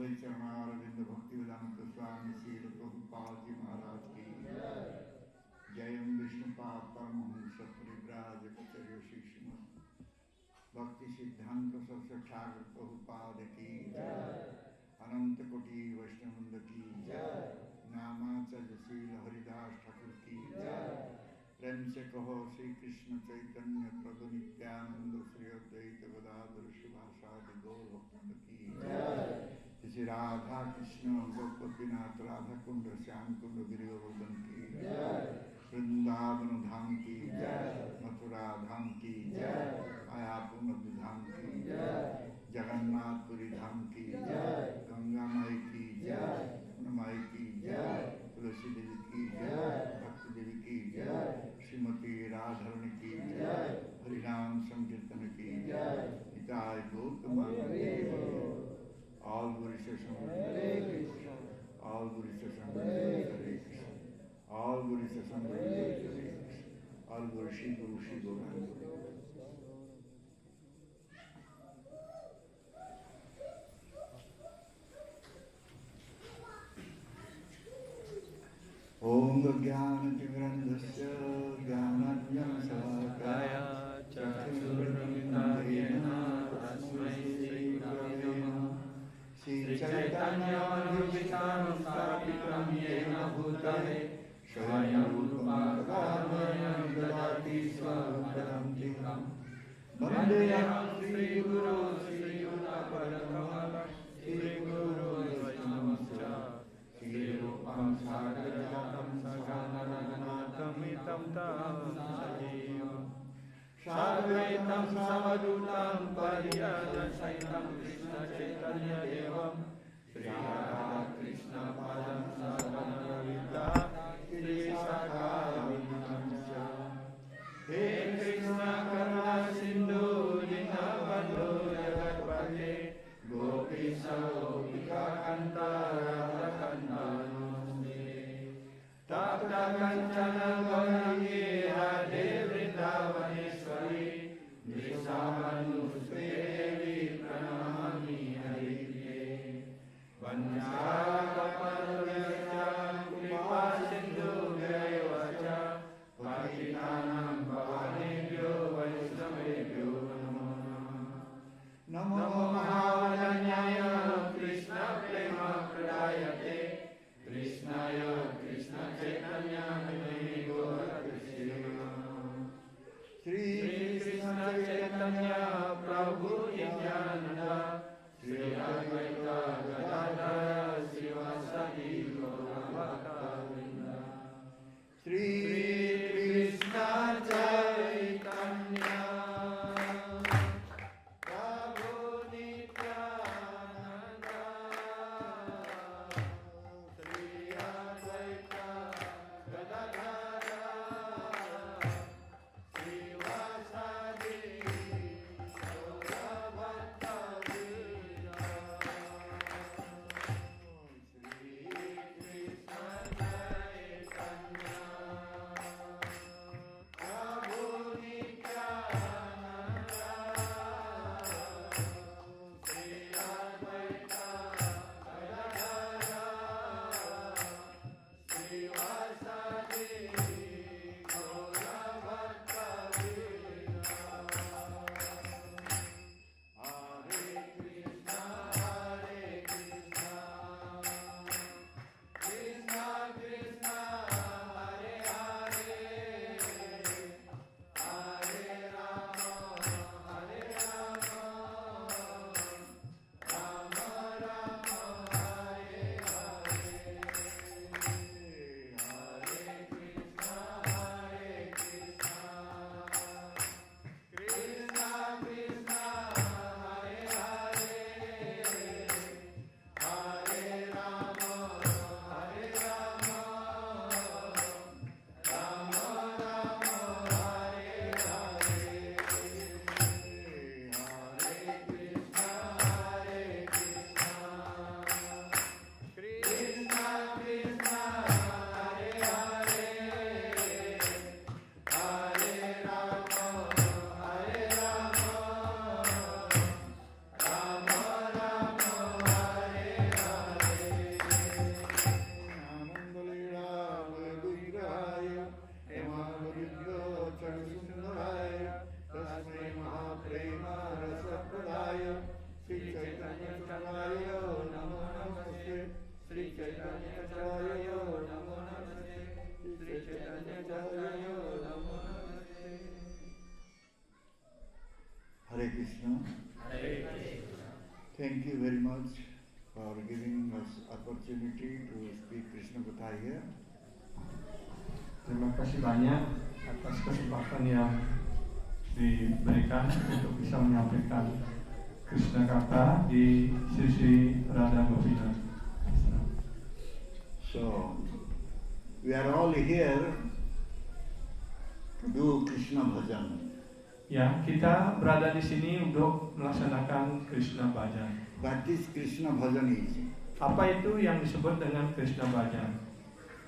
अद्वैत चरणारविंद भक्ति वेदांत स्वामी श्री प्रभुपाद जी महाराज की जय। विष्णुपाद परमहंस परिव्राज कचर्य शिष्य भक्ति सिद्धांत सरस्वती ठाकुर प्रभुपाद की अनंत कोटि वैष्णववृंद की नामाचार्य श्री हरिदास ठाकुर की प्रेम से कहो श्री कृष्ण चैतन्य प्रभु नित्यानंद श्री अद्वैत गदाधर शिवासादि गौर भक्तवृंद की श्री राधा कृष्ण गोपीनाथ राधा कुंड श्याम कुंड गिरिवर्धन की वृंदावन धाम की मथुरा धाम की मायापुर धाम की जगन्नाथपुरी धाम की गंगा माई की माई की तुलसी देवी की भक्ति देवी की श्रीमती राधारणी की हरिनाम संकीर्तन की हिताय Gautam all Guru Session all Guru Session all Guru Session all Guru Shri Guru Shri Guru Om Jnana-timirandhasya Jnana-jnana-salakaya Chaturvimandayena Tasmai Shri Gurave Namah Shri Chaitanya Manubhitam Stapitam Yena Bhutale Swayam Rupam Kadamaya Dadati Swampadam Tikam Vandeyam Shri Guru Shri Unapadakama Shri Guru Vaishnavasya Shri Rupam Sagarajatam Saganaraganatam Itam Tam Sajivam Sadvaitam Savadutam Pariyada Saitam Krishna Chaitanya Devam Shri Radha Krishna Padam Savanavita Shri Sakhavinamsya He Krishna Karuna Sindhu Dinabandhu Jagatpate Gopisa Gopika Kanta Radha Kanta Namaste Tapta Kanchana Gauranga Radhe Vrindavaneshwari Vrishabhanusuti Devi Pranamami Haripriye Vanchakakalpataruvyascha Kripa Krishna. Thank you very much for giving us opportunity to speak Krishna Katha here. Terima kasih banyak atas kesempatan yang diberikan untuk bisa menyampaikan Krishna Katha di sisi Radha Govina. So, we are all here to do Krishna Bhajan. Ya, kita berada di sini untuk melaksanakan Krishna Bhajan. What is Krishna Bhajan is? Apa itu yang disebut dengan Krishna Bhajan?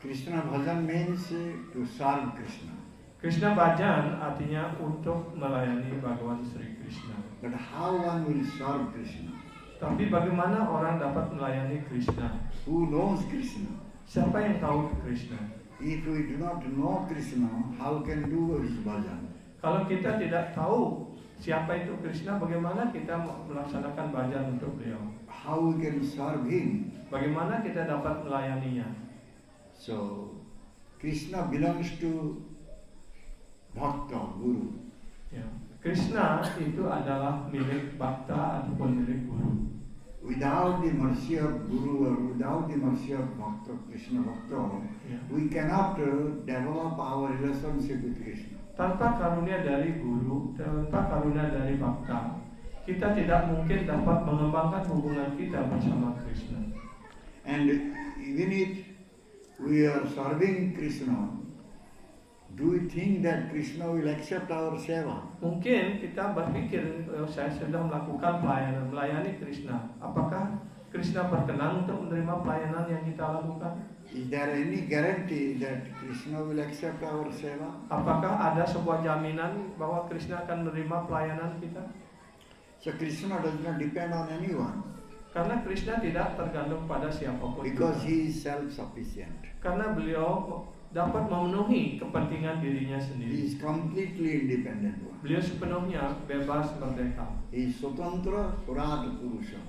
Krishna Bhajan means to serve Krishna. Krishna Bhajan artinya untuk melayani Bhagawan Sri Krishna. But how one will serve Krishna? Tapi bagaimana orang dapat melayani Krishna? Who knows Krishna? Siapa yang tahu Krishna? If we do not know Krishna, how can do his bhajan? Kalau kita tidak tahu siapa itu Krishna, bagaimana kita melaksanakan bhajan untuk beliau? How we can serve him? Bagaimana kita dapat melayaninya? So, Krishna belongs to Bhakta, Guru. Ya. Krishna itu adalah milik Bhakta ataupun milik Guru. Without the mercy of Guru or without the mercy of Bhakta, Krishna Bhakta, Ya. we cannot develop our relationship with Krishna. Tanpa karunia dari Guru, tanpa karunia dari Bhakta, kita tidak mungkin dapat mengembangkan hubungan kita bersama Krishna. And even if we are serving Krishna, do we think that Krishna will accept our seva? Mungkin kita berpikir, saya sudah melakukan pelayanan, melayani Krishna. Apakah Krishna berkenan untuk menerima pelayanan yang kita lakukan? Is there any guarantee that Krishna will accept our seva? Apakah ada sebuah jaminan bahwa Krishna akan menerima pelayanan kita? So Krishna does not depend on anyone Karena Krishna tidak tergantung pada siapapun because juga. he is self-sufficient. Karena beliau dapat memenuhi kepentingan dirinya He sendiri. is completely independent one. Beliau sepenuhnya bebas merdeka. He is Swatantra Swarata Purusha.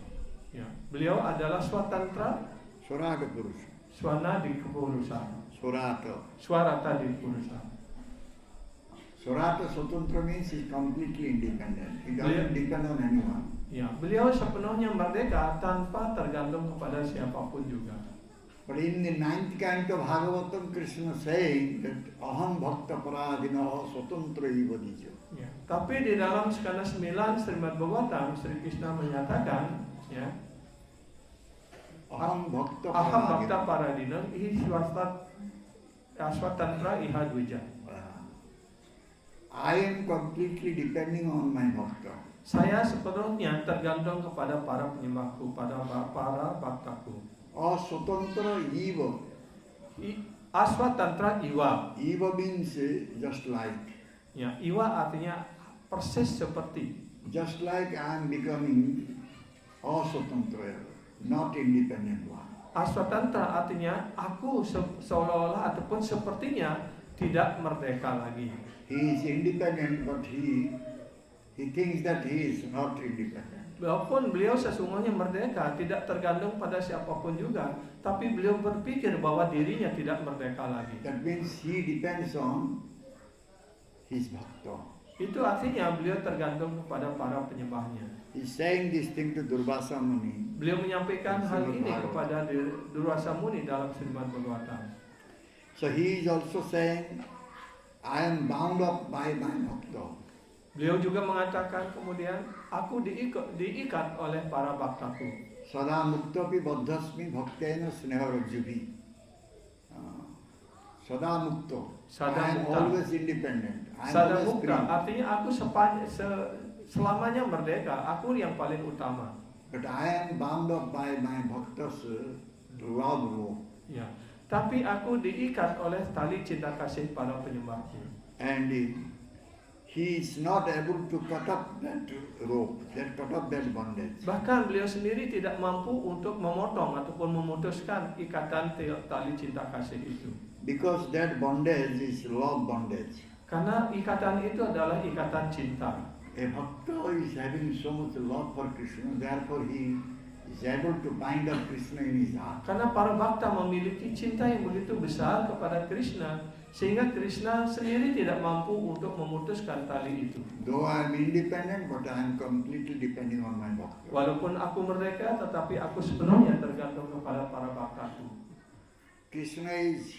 Ya. Beliau adalah swatantra, Swarata Purusha. swana di kepurusan, Swarata. swarata di kepurusan. Swarata Swatantra means he is completely independent. He doesn't depend on anyone. Ya, beliau sepenuhnya merdeka tanpa tergantung kepada siapapun juga. But in the 9th canto of Bhagavatam, Krishna saying that aham bhakta paradina swatantra ivadijo. Ya. Tapi di dalam skala 9 Srimad Bhagavatam, Sri Krishna menyatakan, ya, Aham bhakta aham paradina. bhakta paradina ihi swatantra iha dvija. I am completely depending on my bhakta. Saya sepenuhnya tergantung kepada para penyembahku, pada para bhaktaku. Aswatantra eva. Aswatantra iwa. Eva means just like. Ya, iwa artinya persis seperti. Just like I am becoming aswatantra, not independent one. Aswatantra artinya aku seolah-olah ataupun sepertinya tidak merdeka lagi. He is independent, but he thinks that he is not independent. Walaupun beliau sesungguhnya merdeka, tidak tergantung pada siapapun juga, tapi beliau berpikir bahwa dirinya tidak merdeka lagi. That means he depends on his bhakta. Itu artinya beliau tergantung kepada para penyembahnya. He is saying this thing to Durvasa Muni. Beliau menyampaikan hal ini kepada Durvasa Muni dalam Srimad Bhagavatam. So he is also saying, I am bound up by my bhakta. Beliau juga mengatakan kemudian, aku diikat oleh para bhaktaku. Sada muktapi baddhasmi bhaktena sneharajubhi. Sada mukta. Sada I am mukta. always independent. I am Sada always mukta free. artinya aku selamanya merdeka, aku yang paling utama. But I am bound up by my bhaktas love rope. Ya. Tapi aku diikat oleh tali cinta kasih para penyembahku. And he is not able to cut up that rope, cut up that bondage. Bahkan beliau sendiri tidak mampu untuk memotong ataupun memutuskan ikatan tali cinta kasih itu. Because that bondage is love bondage. Karena ikatan itu adalah ikatan cinta. A bhakta is having so much love for Krishna, therefore he is able to bind up Krishna in his heart. Karena para bhakta memiliki cinta yang begitu besar kepada Krishna, Sehingga Krishna sendiri tidak mampu untuk memutuskan tali itu. Though I am independent, but I am completely depending on my bhakta. Walaupun aku merdeka, tetapi aku sepenuhnya tergantung kepada para bhaktaku. Krishna is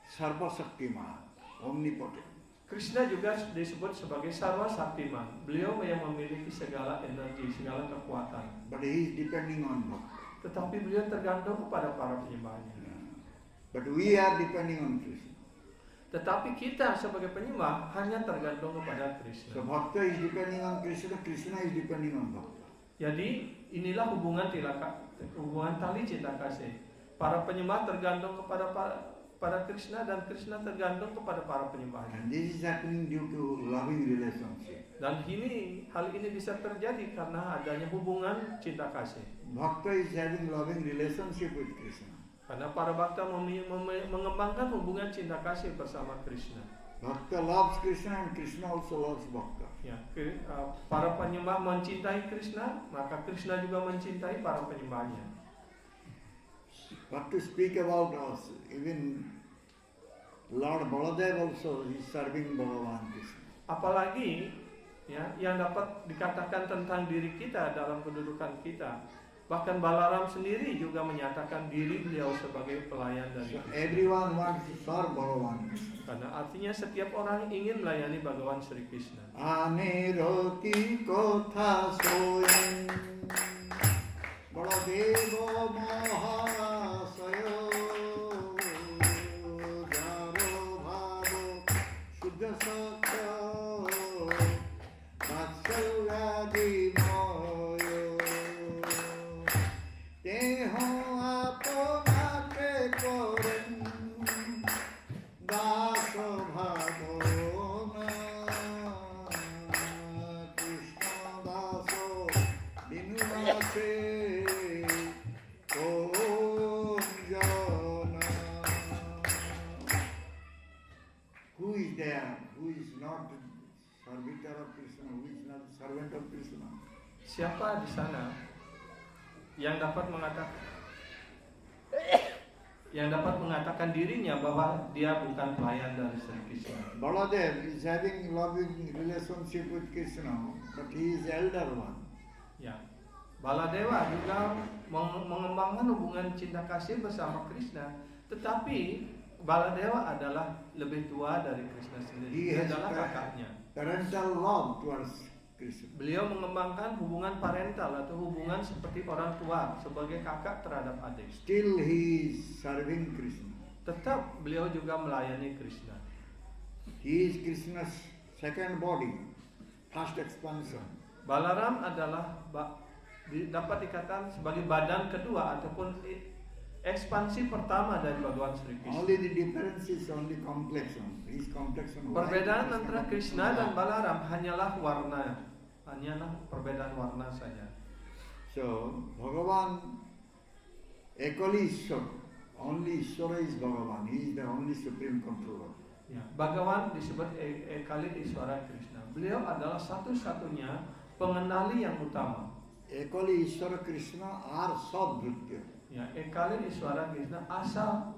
Sarva Shaktiman, omnipotent. Krishna juga disebut sebagai Sarva Saktiman. Beliau yang memiliki segala energi, segala kekuatan. But he is depending on bhakta. Tetapi beliau tergantung kepada para penyembahnya. But we are depending on Krishna. Tetapi kita sebagai penyembah hanya tergantung kepada So Krishna. bhakta is depending on Krishna, Krishna is depending on bhakta. Jadi inilah hubungan tali cinta kasih. Para penyembah tergantung kepada Krishna dan Krishna tergantung kepada para penyembahnya. And this is happening due to loving relationship. Dan hal ini bisa terjadi karena adanya hubungan cinta kasih. Bhakta is having loving relationship with Krishna. Karena para bhakta mengembangkan hubungan cinta kasih bersama Krishna. Bhakta loves Krishna and Krishna also loves Bhakta. Ya, para penyembah mencintai Krishna, maka Krishna juga mencintai para penyembahnya. But to speak about us, even Lord Baladev also is serving Bhagavan Krishna. Apalagi ya, yang dapat dikatakan tentang diri kita dalam kedudukan kita. Bahkan Balaram sendiri juga menyatakan diri beliau sebagai pelayan dari So Krishna. everyone wants to serve Bhagavan Krishna. Karena artinya setiap orang ingin melayani Bhagawan Sri Krishna. Aniroti kotha soyam Baladeva Mahasayo Jaro Bhavo Shuddha Sakya Vatsalyadi Moyo Teho Aponate Koren Daso Bhavona Krishna Daso Dinuvase Om Jana. Who is there? Who is not servitor of Krishna? Who is not servant of Krishna? Siapa di sana yang dapat mengatakan dirinya bahwa dia bukan pelayan dari Sri Krishna? Baladev is having loving relationship with Krishna, but he is elder one. Ya, Baladewa juga mengembangkan hubungan cinta kasih bersama Krishna, tetapi Baladewa adalah lebih tua dari Krishna sendiri. He Dia has adalah kakaknya. parental love towards Krishna. Beliau mengembangkan hubungan parental atau hubungan seperti orang tua sebagai kakak terhadap adik. Still he is serving Krishna. Tetap beliau juga melayani Krishna. He is Krishna's second body, first expansion. Balaram adalah dapat dikatakan sebagai badan kedua ataupun ekspansi pertama dari Bhagawan Sri Krishna. Only the difference is only complexion. His complexion. Perbedaan antara Krishna dan Balaram hanyalah warna, hanyalah perbedaan warna saja. So Bhagavan Ekali Ishwar, only Ishwara is Bhagavan. He is the only supreme controller. Ya, Bhagawan disebut Ekali Iswara Krishna. Beliau adalah satu-satunya pengendali yang utama. Ekali Ishwara Krishna are Sabdhrutya. Ya, Ekali Iswara Krishna asa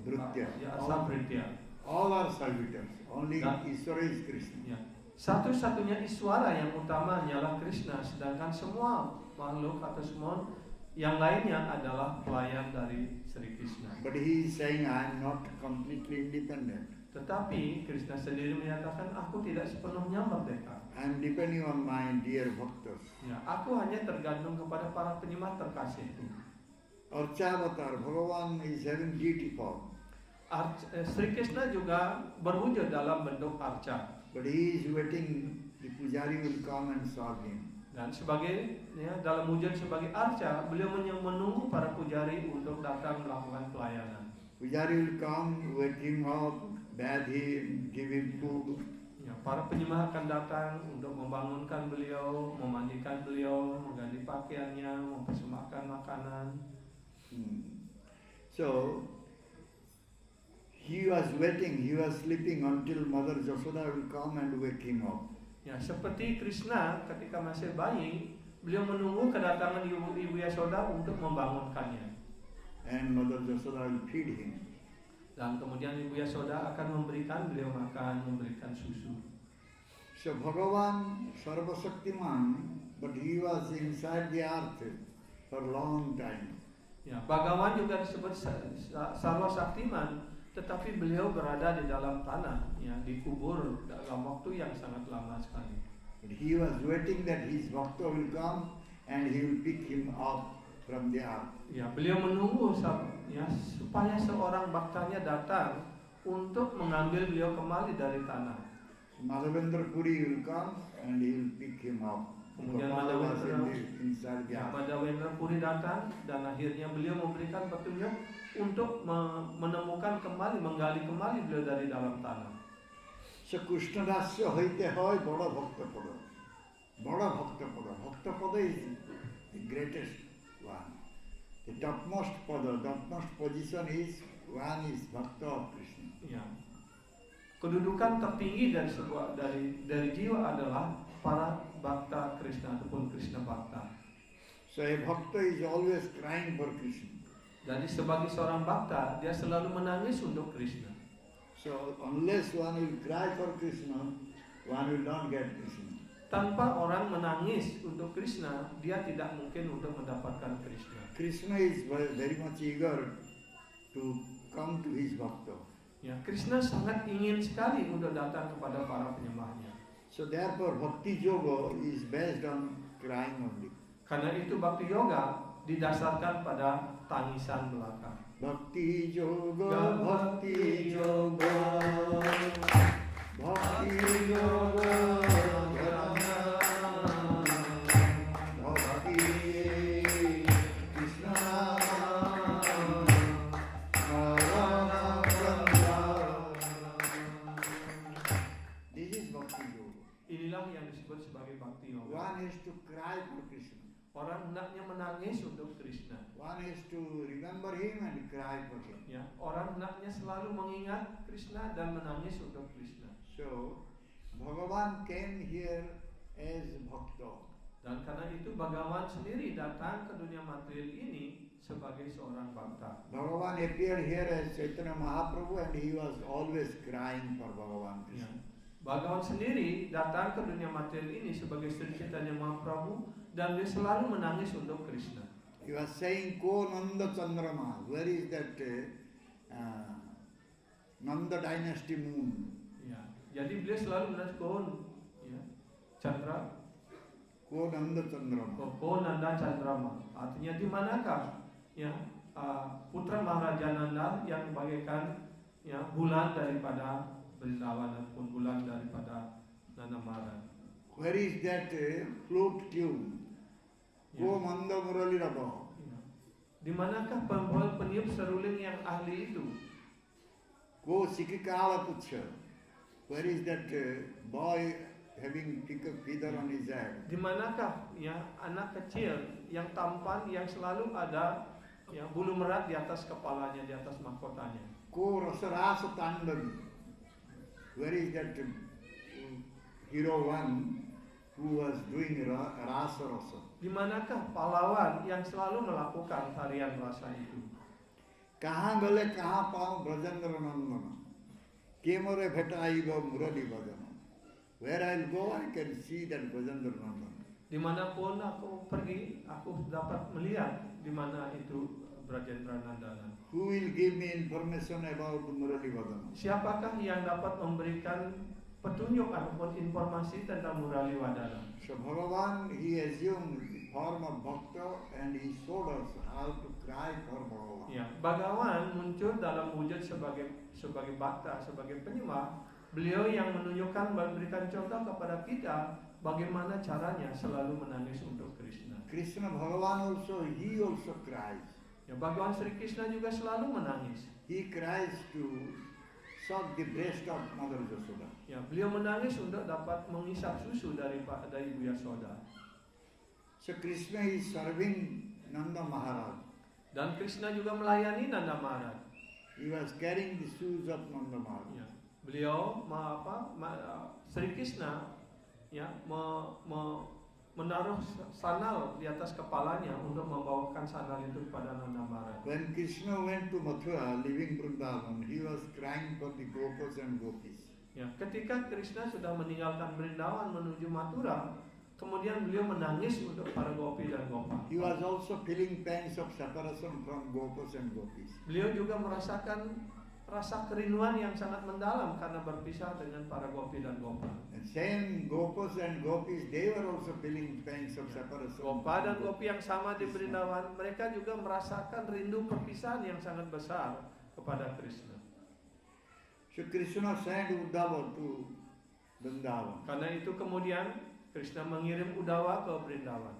Dhrutya. Ya, asa Britya. All are servitors. Only Dan- Ishwara is Krishna. Ya. Satu-satunya Iswara yang utama hanyalah Krishna, sedangkan semua makhluk atau semua yang lainnya adalah pelayan dari Sri Krishna. But he is saying, I am not completely independent. Tetapi Krishna sendiri menyatakan, aku tidak sepenuhnya merdeka. I am depending on my dear bhaktas. Ya, aku hanya tergantung kepada para penyembah terkasihku. Archavatar, Bhagavan is having deity form. Sri Krishna juga berwujud dalam bentuk arca. But he is waiting, the pujari will come and serve him. Dan sebagai dalam wujud sebagai arca, beliau menunggu para pujari untuk datang melakukan pelayanan. Pujari will come, wake him up, bathe him, give him food. Ya, para penyembah akan datang untuk membangunkan beliau, memandikan beliau, mengganti pakaiannya, mempersembahkan makanan. So he was waiting, he was sleeping until Mother Jashoda will come and wake him up. Ya, seperti Krishna ketika masih bayi, beliau menunggu kedatangan ibu Yashoda untuk membangunkannya. and Mother Jasoda will feed him. Dan kemudian Ibu Yasoda akan memberikan beliau makan, memberikan susu. So Bhagavan Sarva Shaktiman, but he was inside the earth for a long time. Ya, Bhagawan juga disebut Sarwa Saktiman, tetapi beliau berada di dalam tanah, ya, dikubur dalam waktu yang sangat lama sekali. But he was waiting that his bhakta will come and he will pick him up from the earth. Ya, beliau menunggu ya, supaya seorang baktanya datang untuk mengambil beliau kembali dari tanah. Madhavendra Puri will come and he will pick him up. Kemudian Gopala was inside the earth. Madhavendra Puri datang dan akhirnya beliau memberikan petunjuk untuk menemukan kembali, menggali kembali beliau dari dalam tanah. So Krishna Dasya hoite hoy bada bhakta pada. Bada bhakta pada. Bhakta pada is the greatest one. The topmost pada, topmost position is one is bhakta of Krishna. Ya. Kedudukan tertinggi dari jiwa adalah para bhakta Krishna ataupun Krishna bhakta. So a bhakta is always crying for Krishna. Jadi sebagai seorang bhakta, dia selalu menangis untuk Krishna. So unless one will cry for Krishna, one will not get Krishna. Tanpa orang menangis untuk Krishna, dia tidak mungkin untuk mendapatkan Krishna. Krishna is very much eager to come to his bhakta. Ya, Krishna sangat ingin sekali untuk datang kepada para penyembahnya. So therefore Bhakti Yoga is based on crying only. Karena itu Bhakti Yoga didasarkan pada tangisan belaka. Bhakti Yoga, Bhakti Yoga, Bhakti Yoga, Bhakti Krishna, This is Bhakti Yoga. Inilah yang disebut sebagai Bhakti Yoga. One is to cry for Krishna. Orang hendaknya menangis untuk Krishna. One is to remember him and cry for him. Ya, orang hendaknya selalu mengingat Krishna dan menangis untuk Krishna. So, Bhagavan came here as Bhakta. Dan karena itu Bhagawan sendiri datang ke dunia material ini sebagai seorang bhakta. Bhagavan appeared here as Chaitanya Mahaprabhu and he was always crying for Bhagavan Ya. Krishna. Bhagawan sendiri datang ke dunia material ini sebagai Sri Chaitanya Mahaprabhu dan dia selalu menangis untuk Krishna. He was saying, Ko Nanda Chandrama, where is that Nanda dynasty moon? Ya. Jadi beliau selalu menangis ya. Chandra, Ko Nanda Chandrama. Ko Nanda Chandrama. Artinya di manakah ya putra Maharaja Nanda yang bagaikan ya bulan daripada Vrindavan ataupun bulan daripada Nanda Maharaj. Where is that flute tune? Ko Manda Murali Radha. Ya. Di manakah peniup seruling yang ahli itu? Ko Sikikala Putsha. Where is that boy having feather on his head? Di manakah ya anak kecil yang tampan yang selalu ada ya bulu merat di atas kepalanya, di atas mahkotanya? Ko Rasarasa Tandavi. Where is that hero one who was doing rasa rasa? Di manakah pahlawan yang selalu melakukan tarian rasa itu? Kahan gale kahan paau Brajendra Nandana. Kemore bhetaiba murali bhajana. Where I'll go, I can see that Brajendra Nandana. Dimanapun aku pergi, aku dapat melihat di mana itu Brajendra Nandana. Who will give me information about Murali Bhajana? Siapakah yang dapat memberikan petunjuk ataupun informasi tentang Murali Wadana? So Bhagavan, he assumed the form of bhakta and he showed us how to cry for Bhagavan. Ya, Bhagawan muncul dalam wujud sebagai bhakta, sebagai penyembah. Beliau yang menunjukkan, memberikan contoh kepada kita bagaimana caranya selalu menangis untuk Krishna. Krishna Bhagavan also, he also cries. Ya, Bhagawan Sri Krishna juga selalu menangis. He cries to suck the breast of Mother Jasoda. Ya, beliau menangis untuk dapat mengisap susu dari Ibu Yasoda. So Krishna is serving Nanda Maharaj. Dan Krishna juga melayani Nanda Maharaj. He was carrying the shoes of Nanda Maharaj. Ya, beliau Sri Krishna ya menaruh sandal di atas kepalanya untuk membawakan sandal itu kepada Nanda Maharaj. When Krishna went to Mathura, leaving Vrindavan, he was crying for the Gopas and Gopis. Ya, ketika Krishna sudah meninggalkan Vrindavan menuju Mathura, kemudian beliau menangis untuk para gopi dan gopa. He was also feeling pangs of separation from Gopas and Gopis. Beliau juga merasakan rasa kerinduan yang sangat mendalam karena berpisah dengan para gopi dan gopa. And same Gopas and Gopis, they were also feeling pangs of separation. Gopa dan gopi yang sama di Vrindavan, mereka juga merasakan rindu perpisahan yang sangat besar kepada Krishna. So Krishna sent Uddhava to Vrindavan. Karena itu kemudian Krishna mengirim Uddhava ke Vrindavan.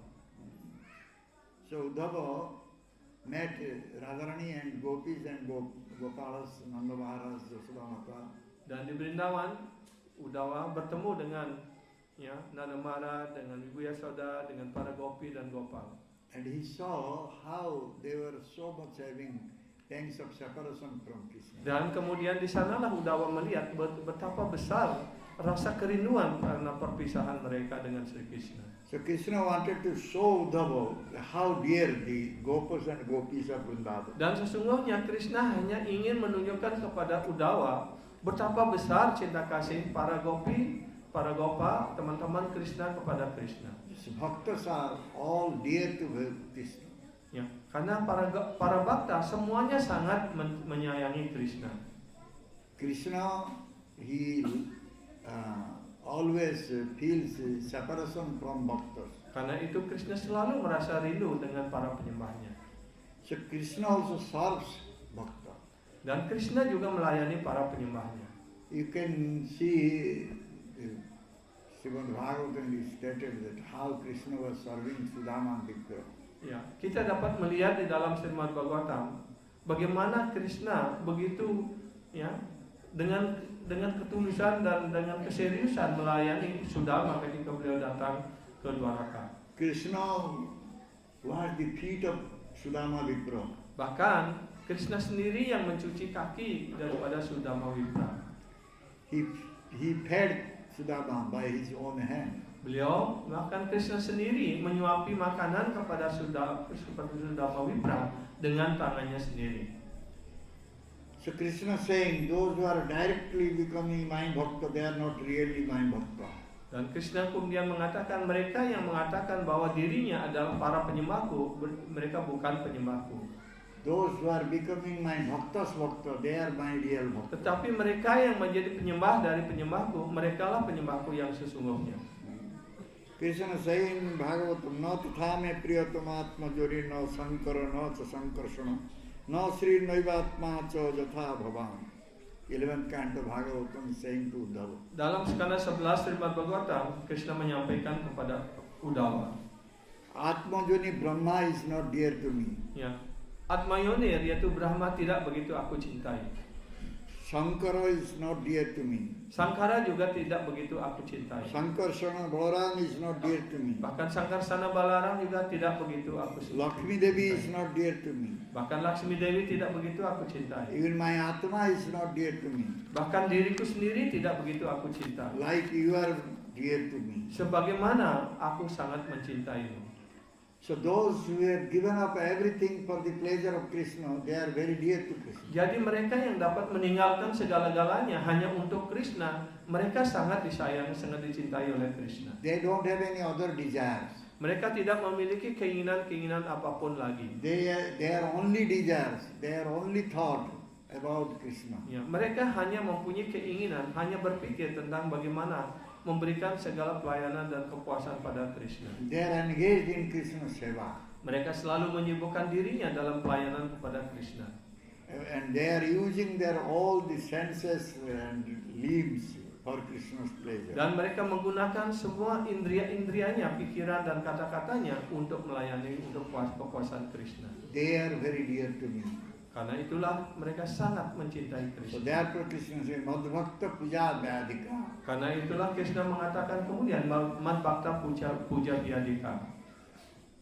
So Uddhava met Radharani and Gopis and Gopalas, Nanda Maharaj, Yashoda Mata. Dan di Vrindavan, Uddhava bertemu dengan Nanda Maharaj, dengan Ibu Yashoda, dengan para gopi dan gopal. And he saw how they were so much having pangs of separation from Krishna. Dan kemudian di sanalah Uddhava melihat betapa besar rasa kerinduan karena perpisahan mereka dengan Sri Krishna. So Krishna wanted to show Uddhava how dear the Gopas and Gopis of Vrindavan. Dan sesungguhnya Krishna hanya ingin menunjukkan kepada Uddhava betapa besar cinta kasih para gopi, para gopa, teman-teman Krishna kepada Krishna. So bhaktas are all dear to Krishna. Ya, karena para bhakta semuanya sangat menyayangi Krishna. Krishna, he always feels separation from bhaktas. Karena itu Krishna selalu merasa rindu dengan para penyembahnya. So Krishna also serves bhakta. Dan Krishna juga melayani para penyembahnya. You can see Srimad Bhagavatam is stated that how Krishna was serving Sudama Vigraha. Ya, kita dapat melihat di dalam Srimad Bhagavatam bagaimana Krishna begitu dengan ketulusan dan dengan keseriusan melayani Sudama ketika beliau datang ke Dwaraka. Krishna was the feet of Sudama Vigraha. Bahkan Krishna sendiri yang mencuci kaki daripada Sudama Vipra. He fed Sudama by his own hand. Beliau, bahkan Krishna sendiri menyuapi makanan kepada Sudama Vipra dengan tangannya sendiri. So Krishna saying, those who are directly becoming my bhakta, they are not really my bhakta. Dan Krishna kemudian mengatakan mereka yang mengatakan bahwa dirinya adalah para penyembahku, mereka bukan penyembahku. Those who are becoming my bhaktas bhakta, they are my real bhakta. Tetapi mereka yang menjadi penyembah dari penyembahku, merekalah penyembahku yang sesungguhnya. Krishna saying in Bhagavatam, na tatha me priyatamatma jori na sankara na cha sankarsana na sri naivatma cha jatha bhavan. 11th canto Bhagavatam saying to Uddhava. Dalam skala 11 Srimad Bhagavatam, Krishna menyampaikan kepada Uddhava, Atma joni Brahma is not dear to me. Ya, Atma Yonir yaitu Brahma tidak begitu aku cintai. Sankara is not dear to me. Sankara juga tidak begitu aku cintai. Sankarsana Balaram is not dear to me. Bahkan Sankarsana Balaram juga tidak begitu aku cintai. Lakshmi Devi is not dear to me. Bahkan Lakshmi Devi tidak begitu aku cintai. Even my Atma is not dear to me. Bahkan diriku sendiri tidak begitu aku cintai. Like you are dear to me. Sebagaimana aku sangat mencintaimu. So those who have given up everything for the pleasure of Krishna, they are very dear to Krishna. Jadi mereka yang dapat meninggalkan segala-galanya hanya untuk Krishna, mereka sangat disayang, sangat dicintai oleh Krishna. They don't have any other desires. Mereka tidak memiliki keinginan-keinginan apapun lagi. Their only desires, their only thought about Krishna. Ya, mereka hanya mempunyai keinginan, hanya berpikir tentang bagaimana memberikan segala pelayanan dan kepuasan pada Krishna. They are engaged in Krishna seva. Mereka selalu menyibukkan dirinya dalam pelayanan kepada Krishna. And they are using their all the senses and limbs for Krishna's pleasure. Dan mereka menggunakan semua indria-indrianya, pikiran dan kata-katanya untuk melayani, untuk kepuasan Krishna. They are very dear to me. Karena itulah mereka sangat mencintai So Krishna. therefore Krishna says, Madhvakta puja vyadika. Karena itulah Krishna mengatakan kemudian Mad Bhakta puja biadika.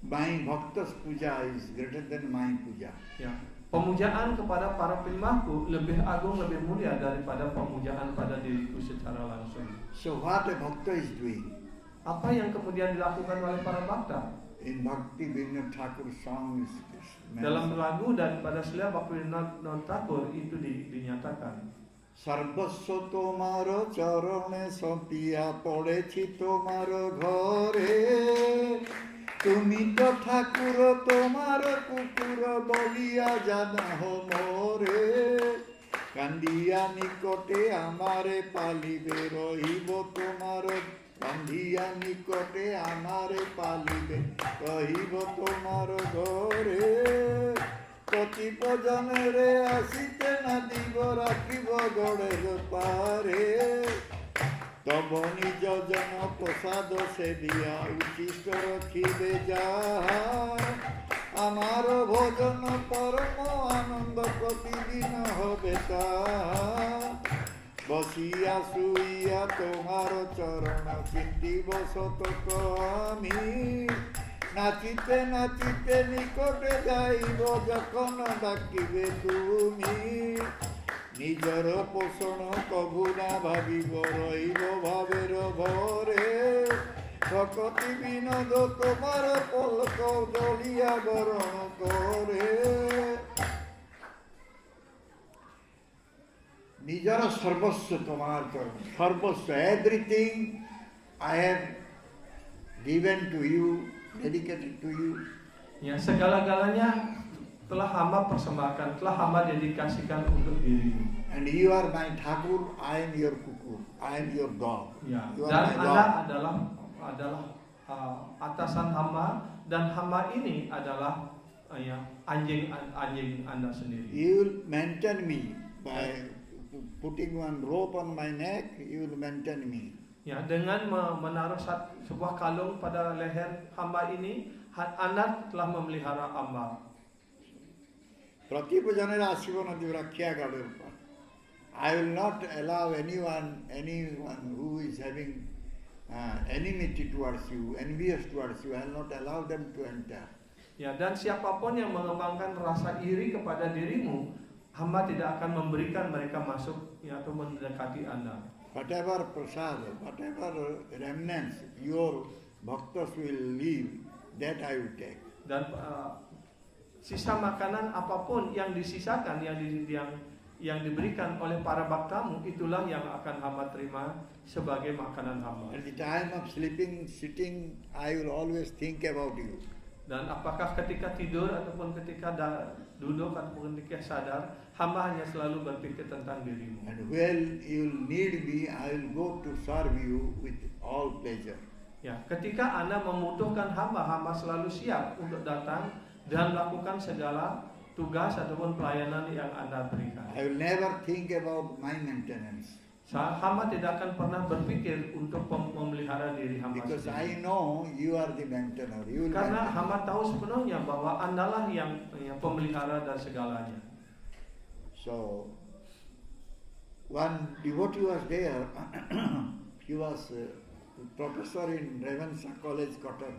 My bhakta's puja is greater than my puja. Ya, pemujaan kepada para penyembahku lebih agung, lebih mulia daripada pemujaan pada diriku secara langsung. So what a bhakta is doing? apa yang kemudian dilakukan oleh para bakta? In Bhakti Vinod Thakur song is Dalam lagu daripada Srila Bhaktivinoda Thakur itu dinyatakan, Sarvasya tomar charane sampiya podechi tomar ghore Tumi to Thakur tomar kukur boliya janaho more Kandiya nikote amare palibe rohibo tomar Kandiya nikote amare palibe rohibo tomar ghore Koti pajanere asite nadibo rakibo goder pare Tobo nijo jana posado sebiya uchishto rakhibe jaha Amaro bhojan paramo ananda protidin hobe taha Basiya suiya tomaro charana chintibo soto ami নাচিতে নাচিতে নিকটে যাইব যখন ডাকিবে তুমি নিজর পোষণ কভু না ভাবিব রহিব ভাবের ভরে সকতি বিনোদ তোমার পলক দলিয়া বরণ করে নিজর সর্বস্ব তোমার চরণ সর্বস্ব everything I have given to you, dedicated to you. Ya, segala-galanya telah hamba persembahkan, telah hamba dedikasikan untuk dirimu. And you are my Thakur, I am your kukur, I am your dog. Ya, You dan are my Anda dog. adalah atasan hamba dan hamba ini adalah anjing Anda sendiri. You will maintain me by putting one rope on my neck. You will maintain me. Ya, dengan menaruh sebuah kalung pada leher hamba ini, Anda telah memelihara hamba. Pratipajaner asivana divrakya gadarpa. I will not allow anyone who is having enmity towards you, envious towards you, I will not allow them to enter. Ya, dan siapapun yang mengembangkan rasa iri kepada dirimu, hamba tidak akan memberikan mereka masuk atau mendekati Anda. Whatever prasad, whatever remnants your bhaktas will leave, that I will take. Dan sisa makanan apapun yang disisakan, yang diberikan oleh para baktamu, itulah yang akan hamba terima sebagai makanan hamba. At the time of sleeping, sitting, I will always think about you. Dan apakah ketika tidur ataupun ketika duduk ataupun ketika sadar, hamba hanya selalu berpikir tentang dirimu. And when you need me, I will go to serve you with all pleasure. Ya, ketika Anda membutuhkan hamba selalu siap untuk datang dan melakukan segala tugas ataupun pelayanan yang Anda berikan. I will never think about my maintenance. Hamba tidak akan pernah berpikir untuk memelihara diri hamba Because sendiri. I know you are the maintainer. You will Karena maintain. hamba tahu sepenuhnya bahwa Andalah yang pemelihara dan segalanya. So, one devotee was there. He was a professor in Ravenshaw College, Kotak.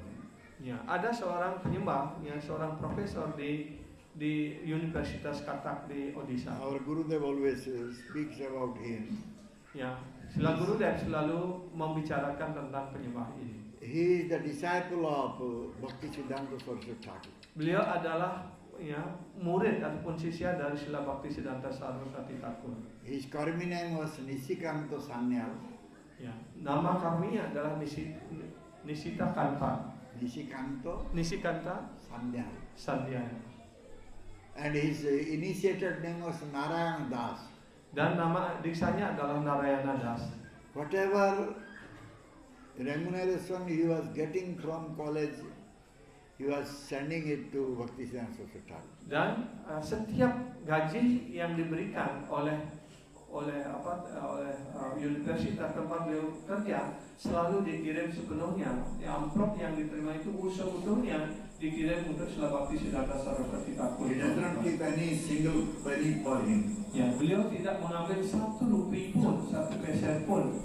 Ya, ada seorang penyembah, seorang profesor di Universitas Katak di Odisha. Our Gurudev always speaks about him. Ya, Srila Gurudev selalu membicarakan tentang penyembah ini. He is the disciple of Bhaktisiddhanta Saraswati Thakur. Beliau adalah murid ataupun sisya dari Srila Bhaktisiddhanta Saraswati Thakur. His karmi name was Nishikanta Sanyal. Ya, nama karminya adalah Nishita Kanta. Nisikanta Sanyal. Sandyana. And his initiated name was Narayana Das. Dan nama diksanya adalah Narayana Das. Whatever remuneration he was getting from college, he was sending it to Bhaktisiddhanta Saraswati Thakur. Dan setiap gaji yang diberikan oleh universitas tempat beliau kerja selalu dikirim sepenuhnya. Amplop yang diterima itu seutuhnya dikirim untuk Srila Bhaktisiddhanta Saraswati Thakur. He does not keep any single penny for him. Ya, beliau tidak mengambil satu rupiah pun, satu peser pun,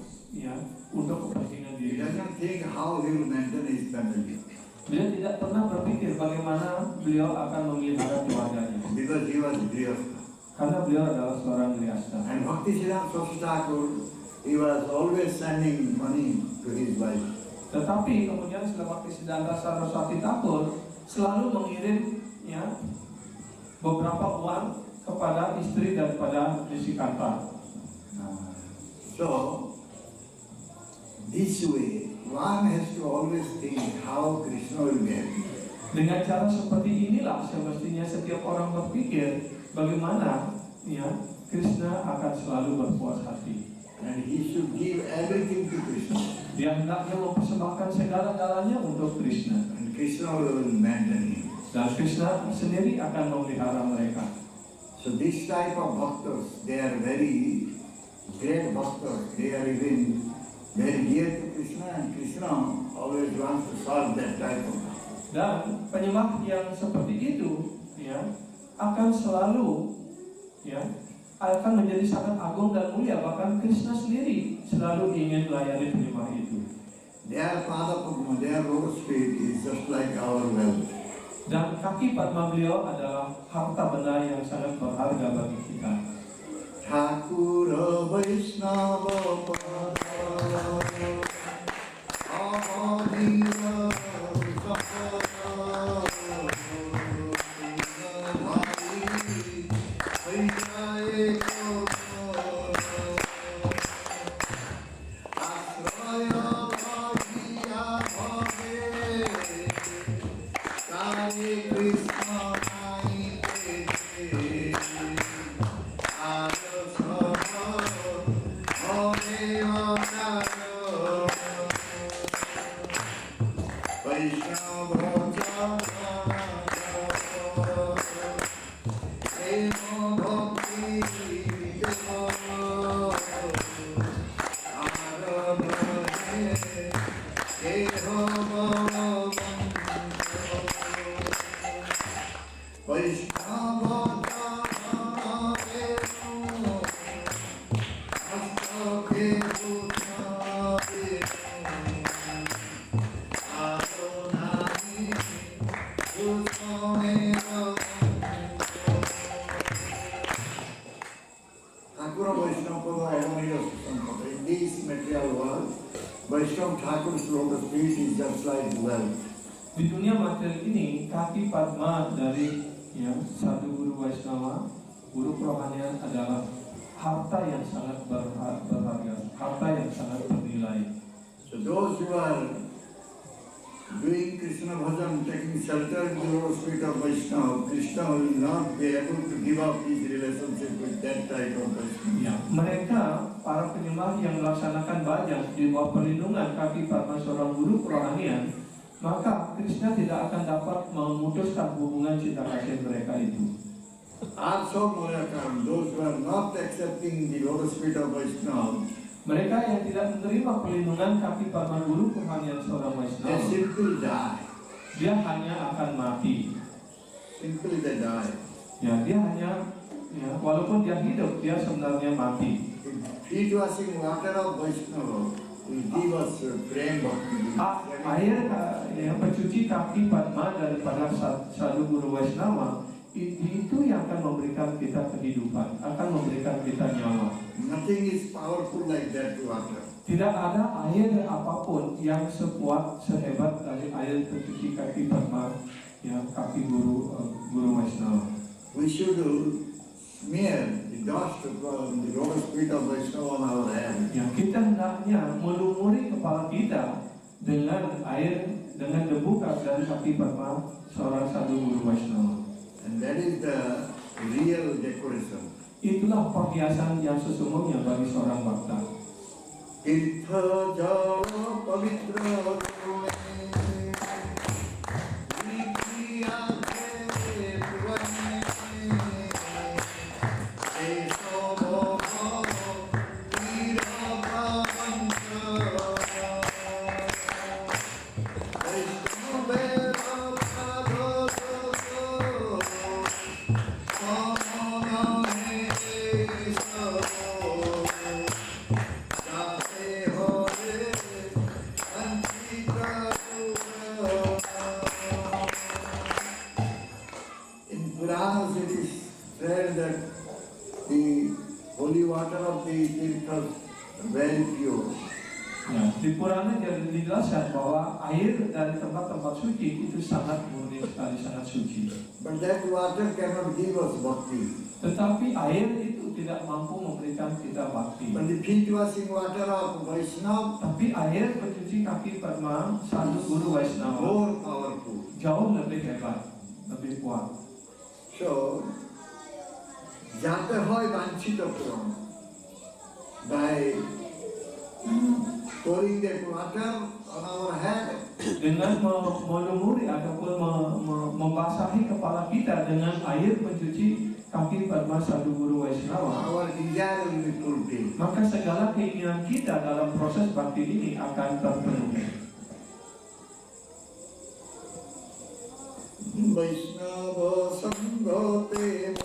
untuk kepentingan He diri. does not think how he will maintain his family. Beliau tidak pernah berpikir bagaimana beliau akan memelihara keluarganya. Because he was grihastha. Karena beliau adalah seorang grihastha. And Bhaktisiddhanta Saraswati Thakur, he was always sending money to his wife. Tetapi kemudian Sila Bhakti Siddhanta Saraswati Thakur selalu mengirim beberapa uang kepada istri daripada Nishikanta. So, this way, one has to always think how Krishna will be happy. Dengan cara seperti inilah semestinya setiap orang berpikir bagaimana Krishna akan selalu berpuas hati. And he should give everything to Krishna. Dia hendaknya mempersembahkan segala-galanya untuk Krishna. And Krishna will maintain him. Dan Krishna sendiri akan memelihara mereka. So this type of bhaktas, they are very great bhaktas. They are even very dear to Krishna, and Krishna always wants to serve that type of bhaktas. Dan penyembah yang seperti itu akan selalu akan menjadi sangat agung dan mulia. Bahkan Krishna sendiri selalu ingin melayani penyembah itu. Their pada padma, their lotus feet is just like our wealth. Dan kaki padma beliau adalah harta benda yang sangat berharga bagi kita. Thakur Vaishnava Pada Avadira Sapada Di dunia materi ini, kaki padma dari Sadhu Guru Vaishnava, guru kerohanian adalah harta yang sangat berharga, harta yang sangat bernilai. So those who are doing Krishna bhajan, taking shelter in the lotus feet of Vaishnava, Krishna will not be able to give up his relationship with that type of Vaishnava. Mereka, para penyembah yang melaksanakan bhajan di bawah perlindungan kaki padma seorang guru kerohanian, maka Krishna tidak akan dapat memutuskan hubungan cinta kasih mereka itu. Also, those who are not accepting the lotus feet of Vaishnava, mereka yang tidak menerima perlindungan kaki padma guru kerohanian seorang they Vaishnava, simply die. dia hanya akan mati. Simply they die. Dia hanya, walaupun dia hidup, dia sebenarnya mati. Feet washing water of Vaishnava will give us prem bhakti. Air pencuci kaki padma daripada Sadhu Guru Vaishnava itu yang akan memberikan kita kehidupan, akan memberikan kita nyawa. Nothing is powerful like that water. Tidak ada air apapun yang sekuat, sehebat dari air pencuci kaki padma, kaki Guru Vaishnava. We should smear the dust from the lotus feet of Vaishnava on our head. Kita hendaknya melumuri kepala kita dengan air, dengan debu dari kaki padma seorang Sadhu Guru Vaishnava. And that is the real decoration. Itulah perhiasan yang sesungguhnya bagi seorang bhakta. Tirtha jala pavitra tume, Niti aakhe puranne, Eso bhava tira bhavancha, Vaishnava water of the tirthas very pure. Ya, di Purana dijelaskan bahwa air dari tempat-tempat suci itu sangat murni sekali, sangat suci. But that water cannot give us bhakti. Tetapi air itu tidak mampu memberikan kita bakti. But the feet washing water of Vaishnava Tapi air pencuci kaki Padma Sadhu Guru Vaishnava more powerful. jauh lebih hebat, lebih kuat. So, যাতে হয় বাঞ্ছিত পূরণ by pouring that water on our head. Dengan melumuri ataupun membasahi kepala kita dengan air pencuci kaki Padma Sadhu Guru Vaishnava, Our desire will be fulfilled. maka segala keinginan kita dalam proses bakti ini akan terpenuhi. Vaishnava Sangate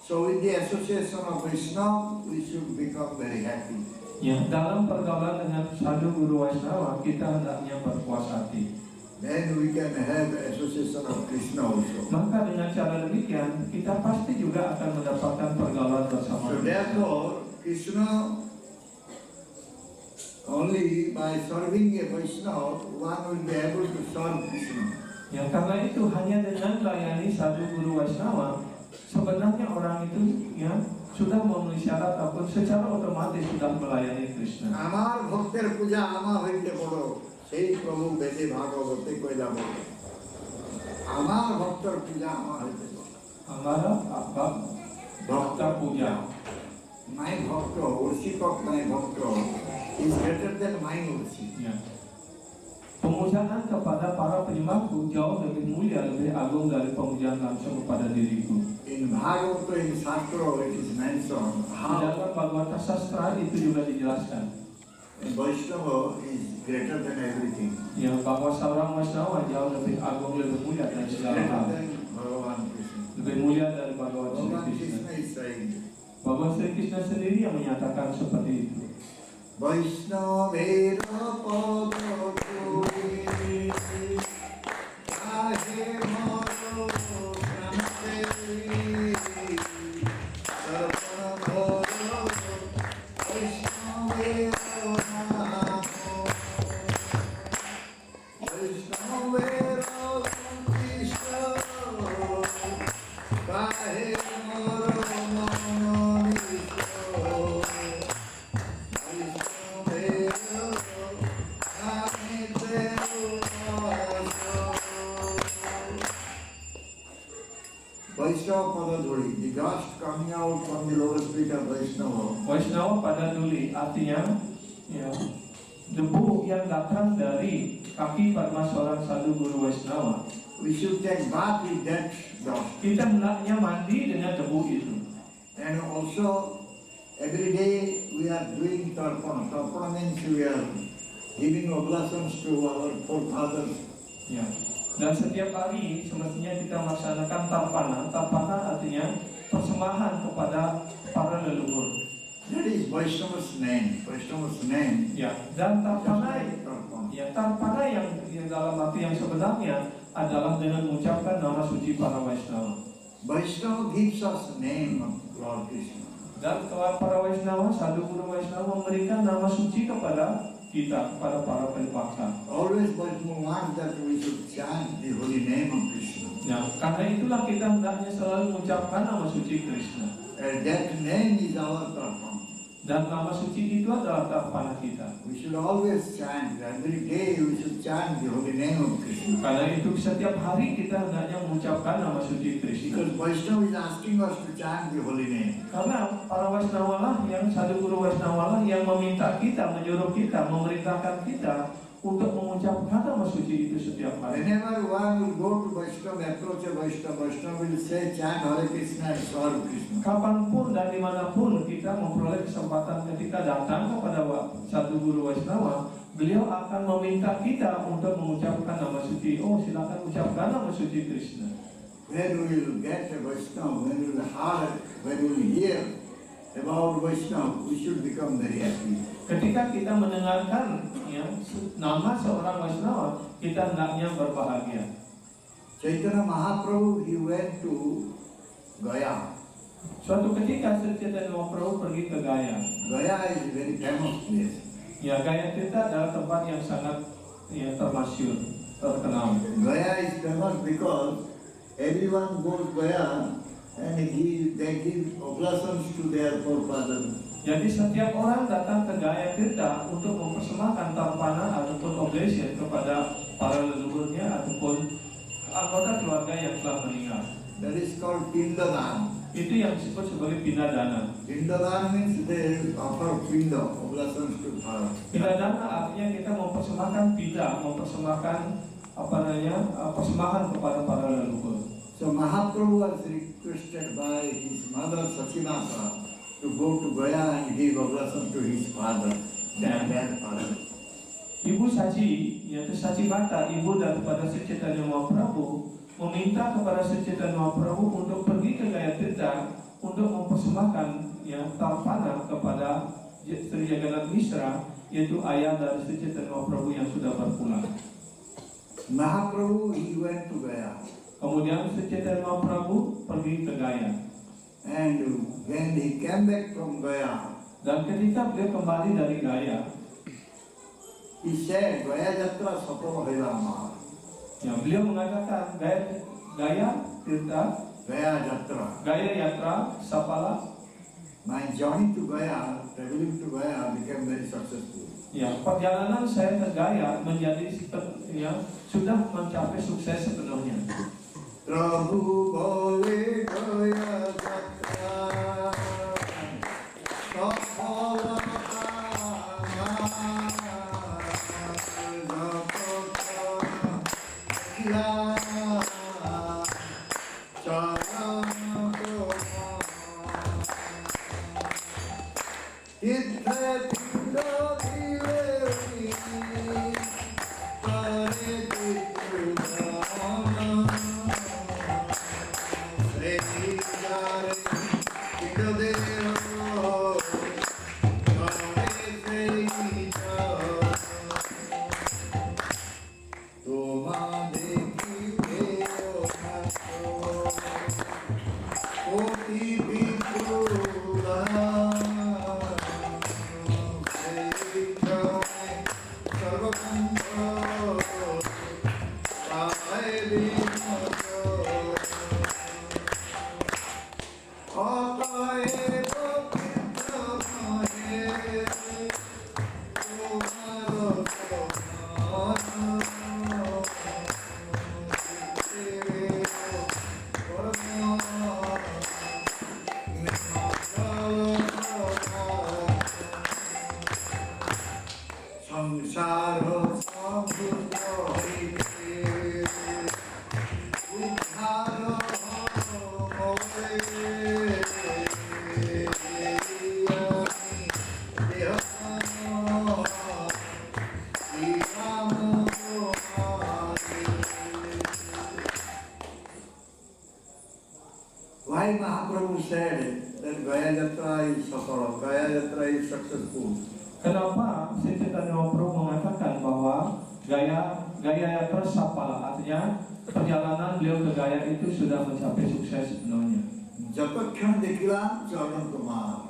So with the association of Vaishnava, we should become very happy. Ya, dalam pergaulan dengan Sadhu Guru Vaishnava kita hendaknya berpuas hati. Then we can have association of Krishna also. Maka dengan cara demikian kita pasti juga akan mendapatkan pergaulan bersama. So therefore, Krishna, only by serving a Vaishnava, one will be able to serve Krishna. Ya, karena itu hanya dengan melayani Sadhu Guru Vaishnava sebenarnya orang itu ya sudah memenuhi syarat ataupun secara otomatis sudah melayani Krishna. আমার ভক্তের পূজা আমা হইতে বড় সেই প্রভু বেদে ভাগবতে কইলা বড় আমার ভক্তের পূজা আমা হইতে বড় Amara apa? Bhakta puja. my ভক্ত worship of my ভক্ত is greater than my worship. Ya. Pemujaan kepada para penyembahku jauh lebih mulia, lebih agung dari pemujaan langsung kepada diriku. In Bhagavata, in Shastra, it is mentioned Di how dalam Bhagavata Sastra itu juga dijelaskan. Vaishnava is greater than everything. Ya, bahwa seorang Vaishnava jauh lebih agung, lebih mulia dari segala Greater hal. than Bhagavan Krishna. Lebih mulia dari Bhagawan Sri Bhagavan Krishna. Krishna is saying, Bhagawan Sri Krishna sendiri yang menyatakan seperti itu. Vaishnavera padakuri ahe maro pramte sarvanamoro Vaishnavera namo Vaishnavera Krishna kahe maro manonishyo Vaishnava Padadhuri, the dust coming out from the lotus feet of Vaishnava. Vaishnava Padaduli artinya ya, debu yang datang dari kaki Padma seorang Sadhu Guru Vaishnava. We should take bath with that dust. Kita hendaknya mandi dengan debu itu. And also, every day we are doing tarpana. Tarpana means we are giving oblations to our forefathers. Ya. Dan setiap hari semestinya kita melaksanakan tarpana. Tarpana artinya persembahan kepada para leluhur. That is Vaishnava's name. Vaishnava's name. Ya. Dan tarpana, Tarpana. ya tarpana yang dalam arti yang sebenarnya adalah dengan mengucapkan nama suci para Vaishnava. Vaishnava gives us name of Lord Krishna. Dan para Vaishnava, Sadhu Guru Vaishnava memberikan nama suci kepada kita, kepada para penyembah. Always Vaishnava wants that we should chant the holy name of Krishna. Nah, karena itulah kita hendaknya selalu mengucapkan nama suci Krishna. And that name is our tarpana. Dan nama suci itu adalah tarpana kita. We should always chant. Every day we should chant the holy name of Krishna. Karena itu setiap hari kita hendaknya mengucapkan nama suci Krishna. Because Vaishnava is asking us to chant the holy name. Karena para Vaishnava lah yang Sadhu Guru Vaishnava lah yang meminta kita, menyuruh kita, memerintahkan kita untuk mengucapkan nama suci itu setiap hari. Whenever one will go to Vaishnava, approach a Vaishnava, Vaishnava will say, chant Hare Krishna and serve Krishna. Kapanpun dan dimanapun kita memperoleh kesempatan ketika datang kepada satu guru Vaishnava, beliau akan meminta kita untuk mengucapkan nama suci. Oh, silakan ucapkan nama suci Krishna. When we will get a Vaishnava, when we will hear about Vaishnava, we should become very happy. Ketika kita mendengarkan nama seorang Vaishnava, kita hendaknya berbahagia. Chaitanya Mahaprabhu, he went to Gaya. Suatu ketika Sri Chaitanya Mahaprabhu pergi ke Gaya. Gaya is a very famous place. Ya, Gaya Tirta adalah tempat yang sangat termasyhur, terkenal. Gaya is famous because everyone goes Gaya and they give oblations to their forefathers. Jadi setiap orang datang ke Gaya Tirta untuk mempersembahkan tarpana ataupun oblation kepada para leluhurnya ataupun anggota keluarga yang telah meninggal. That is called Pindadan. Itu yang disebut sebagai Pindadana. Pindadan means they offer pinda, oblations to Father. Pindadana artinya kita mempersembahkan pinda, mempersembahkan persembahan kepada para leluhur. So Mahaprabhu was requested by his mother Sachinata to go to Gaya and give oblation to his father, their father. Ibu Sachi, yaitu Sachi Bata, ibu daripada Sri Chaitanya Mahaprabhu, meminta kepada Sri Chaitanya Mahaprabhu untuk pergi ke Gaya Tirta untuk mempersembahkan tarpana kepada Sri Jagannath Mishra, yaitu ayah dari Sri Chaitanya Mahaprabhu yang sudah berpulang. Mahaprabhu, he went to Gaya. Kemudian Sri Chaitanya Mahaprabhu pergi ke Gaya. And when he came back from Gaya, Dan ketika beliau kembali dari Gaya, he said, Gaya Jatra Sapala Hailama. beliau mengatakan Gaya Tirta, Gaya Jatra. Gaya Yatra, Sapala. My journey to Gaya, traveling to Gaya became very successful. Perjalanan saya ke Gaya menjadi sudah mencapai sukses sepenuhnya. Prabhu bole Gaya Jatra Sapala Why Mahaprabhu said that Gaya Jatra is Sapala, Gaya Jatra is successful? Kenapa Sri Chaitanya Mahaprabhu mengatakan bahwa Gaya Yatra Sapala, artinya perjalanan beliau ke Gaya itu sudah mencapai sukses sepenuhnya. Jatakhyam Dekilam Charan Kumar.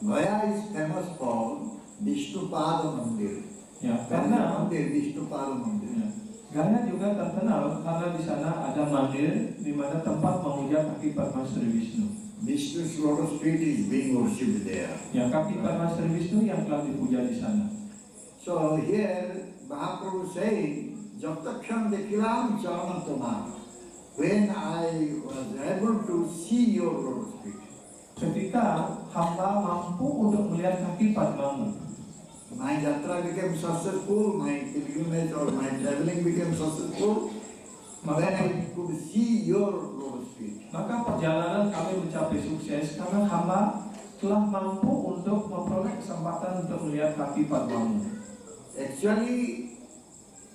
Gaya is famous for Vishnupada Mandir. Karena Vishnupada Mandir. Gaya juga terkenal karena di sana ada mandir di mana tempat memuja kaki Parmasri Vishnu. Vishnu's lotus feet is being worshipped there. Kaki Parmasri Vishnu yang telah dipuja di sana. So here Mahaprabhu saying, Jatakhyam Dekilam Charan Kumar. When I was able to see your lotus feet. Ketika hamba mampu untuk melihat kaki Padmamu. My yatra became successful, my pilgrimage or my traveling became successful when I could see your lotus feet. Maka perjalanan kami mencapai sukses karena hamba telah mampu untuk memperoleh kesempatan untuk melihat kaki Padmamu. Actually,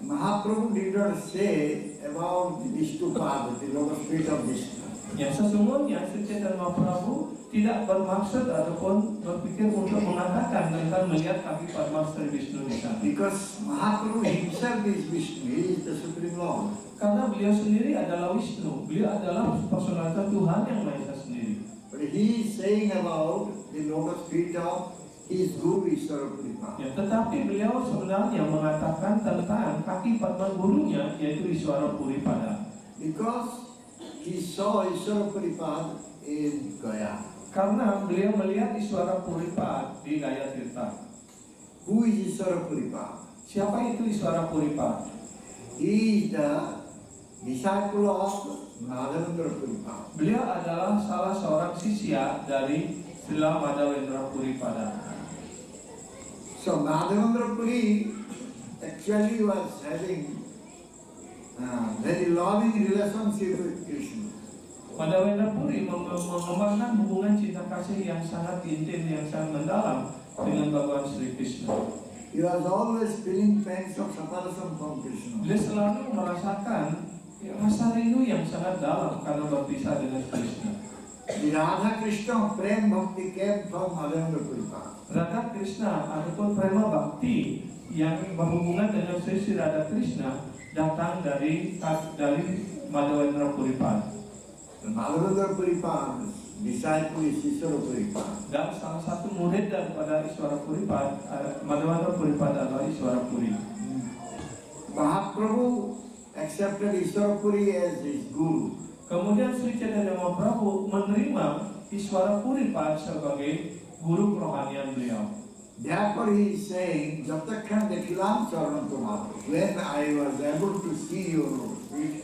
Mahaprabhu did not say about the Vishnupada, the lotus feet of Vishnu. Ya, sesungguhnya Sri Chaitanya Mahaprabhu tidak bermaksud ataupun berpikir untuk mengatakan tentang melihat kaki Padma Sri Vishnu di sana. Because Mahaprabhu himself is Vishnu, he is the Supreme Lord. Karena beliau sendiri adalah Wisnu, beliau adalah personalitas Tuhan yang Maha Esa sendiri. But he is saying about the lotus feet of his Guru Iswara Puripada. Ya, tetapi beliau sebenarnya mengatakan tentang kaki Padma gurunya, yaitu Iswara Puripada. Because he saw Iswara Puripada in Gaya. Karena beliau melihat Iswara Puripada di Gaya Tirta. Who is Iswara Puripada? Siapa itu Iswara Puripada? He is the disciple of Madhavendra Puripada. Beliau adalah salah seorang sisya dari Srila Madhavendra Puripada. So Madhavendra Puri actually was having very loving relationship with Krishna. Madhavendra Puri mengembangkan hubungan cinta kasih yang sangat intim, yang sangat mendalam dengan Bhagawan Sri Krishna. He was always feeling pangs of separation from Krishna. Beliau selalu merasakan rasa rindu yang sangat dalam karena berpisah dengan Krishna. The Radha Krishna Prem Bhakti came from Madhavendra Puripada. Radha Krishna ataupun prema bakti yang berhubungan dengan Sri Radha Krishna datang dari Madhavendra Puripada. The Madhavendra Puripada's disciple is Iswara Puripada. Dan salah satu murid daripada Iswara Puripada, Madhavendra Puripada adalah Iswara Puri. Mahaprabhu accepted Iswara Puri as his guru. Kemudian Sri Chaitanya Mahaprabhu menerima Iswara Puripada sebagai guru kerohanian beliau. Therefore he is saying, Jatakhan Dekhilam Charanam Tumar. When I was able to see your feet,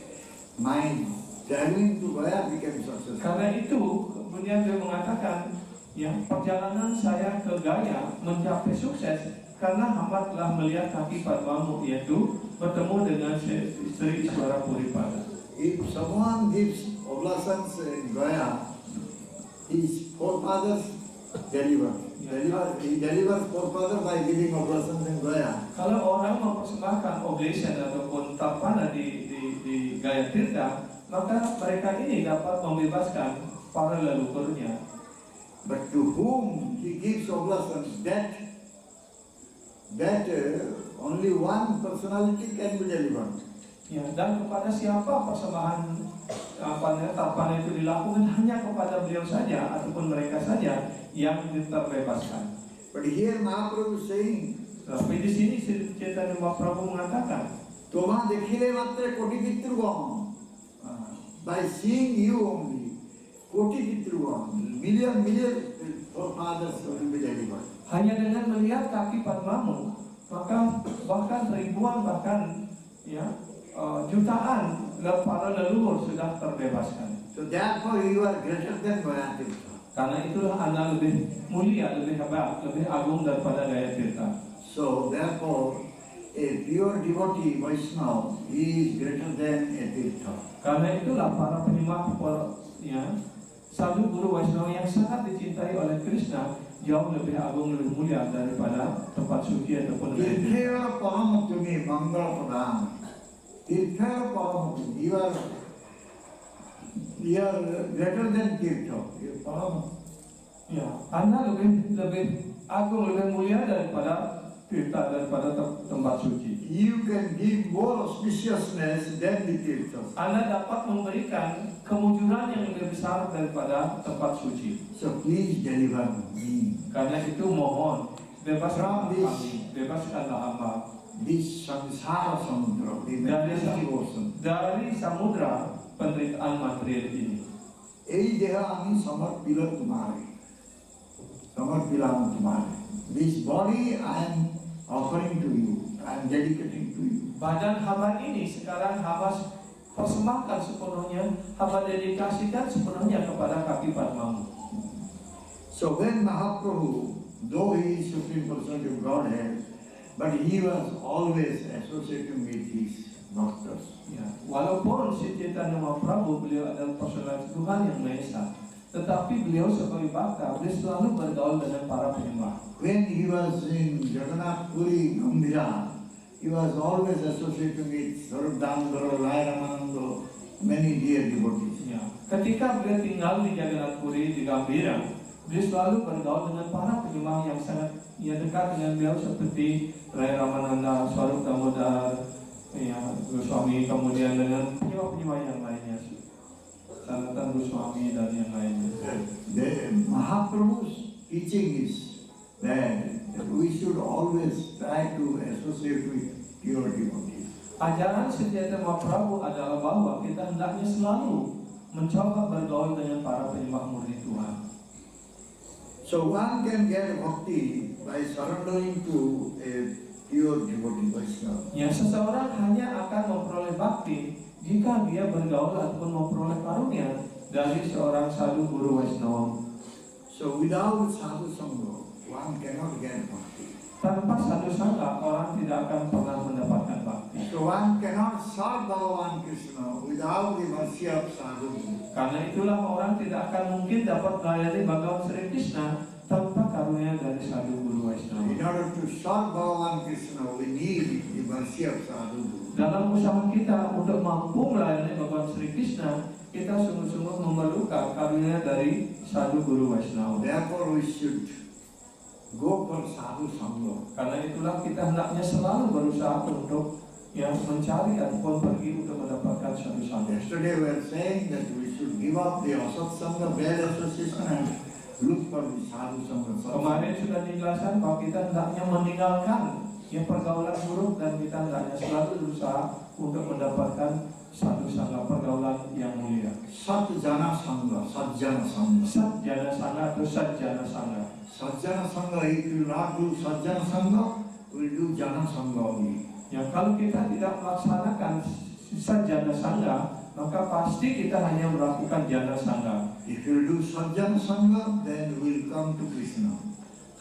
my traveling to Gaya became successful. Karena itu, kemudian beliau mengatakan, ya, perjalanan saya ke Gaya mencapai sukses karena hamba telah melihat kaki Padmamu, yaitu bertemu dengan Sri Iswara Puripada. If someone gives oblations in Gaya, his forefathers deliver. He delivers forefather by giving oblations in Gaya. Kalau orang mempersembahkan oblation ataupun tarpana di Gaya Tirta, maka mereka ini dapat membebaskan para leluhurnya. But to whom he gives oblations, that only one personality can be delivered. Ya, dan kepada siapa persembahan tarpana itu dilakukan, hanya kepada beliau saja ataupun mereka saja yang terbebaskan. But here Mahaprabhu is saying, Tapi di sini Sri Chaitanya Mahaprabhu mengatakan, Toma dekhile matre koti pitrugam. By seeing you only, koti pitrugam, million forefathers will be delivered. hanya dengan melihat kaki Padmamu, maka bahkan ribuan, bahkan ya jutaan para leluhur sudah terbebaskan. So therefore you are greater than Gaya Tirtha. Karena itulah Anda lebih mulia, lebih hebat, lebih agung daripada Gaya Tirta. So therefore, a pure devotee Vaishnava, he is greater than a Tirtha. Karena itulah para penyembah ya, sadhu guru Vaishnava yang sangat dicintai oleh Krishna jauh lebih agung, lebih mulia daripada tempat suci ataupun Gaya Tirta. Tirthaya Paramatumi Mangala Pradhan. Tirthaya Paramatumi, you are greater than Tirtha. You are Paramatumi. Ya, Anda lebih agung, lebih mulia daripada Tirta, daripada tempat suci. You can give more auspiciousness than the Tirthas. Anda dapat memberikan kemujuran yang lebih besar daripada tempat suci. So please deliver me. Karena itu mohon, bebaskanlah kami, bebaskanlah hamba This samsara samudra, the materialistic ocean. dari samudra penderitaan material ini. এই দেহ আমি সমর্পিলাম তোমারে. This body I am offering to you, I am dedicating to you. Badan hamba ini sekarang hamba persembahkan sepenuhnya, hamba dedikasikan sepenuhnya kepada kaki Padmamu. So when Mahaprabhu though he is Supreme Personality of Godhead, but he was always associating with his doctors. Ya, walaupun si Chaitanya Mahaprabhu beliau adalah personalitas Tuhan yang Maha Esa, tetapi beliau sebagai bhakta, beliau selalu bergaul dengan para penyembah. When he was in Jagannath Puri, Gambhira, he was always associating with Swarup Damodara, Rai Ramananda, many dear devotees. Ya, ketika beliau tinggal di Jagannath Puri di Gambhira, beliau selalu bergaul dengan para penyembah yang sangat dekat dengan beliau seperti Rai Ramananda, Swarup Damodara, ya, Goswami, kemudian dengan penyembah-penyembah yang lainnya, Sanatan Goswami dan yang lainnya. The Mahaprabhu's teaching is that we should always try to associate with pure devotees. Ajaran Sakyata Mahaprabhu adalah bahwa kita hendaknya selalu mencoba bergaul dengan para penyembah murni Tuhan. So one can get bhakti by surrendering to a pure devotee Vaishnava. Ya, seseorang hanya akan memperoleh bakti jika dia bergaul ataupun memperoleh karunia dari seorang sadhu guru Vaishnava. So without sadhu sangha, one cannot get bhakti. Tanpa sadhu sangha, orang tidak akan pernah mendapatkan bakti. So one cannot serve Bhagavan Krishna without the mercy of sadhu. Karena itulah orang tidak akan mungkin dapat melayani Bhagavan Sri Krishna tanpa karunia dari sadhu guru Vaishnava. In order to serve Bhagavan Krishna, we need the mercy of sadhu. Dalam usaha kita untuk mampu melayani Bhagavan Sri Krishna, kita sungguh-sungguh memerlukan karunia dari sadhu guru Vaishnava. Therefore we should go for sadhu sangha. Karena itulah kita hendaknya selalu berusaha untuk mencari ataupun pergi untuk mendapatkan sadhu sangha. Yesterday we were saying that we should give up the asat sangha, bad association, and look for the sadhu sangha. Kemarin sudah dijelaskan bahwa kita hendaknya meninggalkan pergaulan buruk dan kita hendaknya selalu berusaha untuk mendapatkan sadhu sangha, pergaulan yang mulia. Satjana sangha, satjana sangha. Satjana sangha atau satjana sangha. Satjana sangha, if you not do satjana sangha, we will do jana sangha only. Ya, kalau kita tidak melaksanakan satjana sangha, maka pasti kita hanya melakukan jana sangha. If you do satjana sangha, then we will come to Krishna.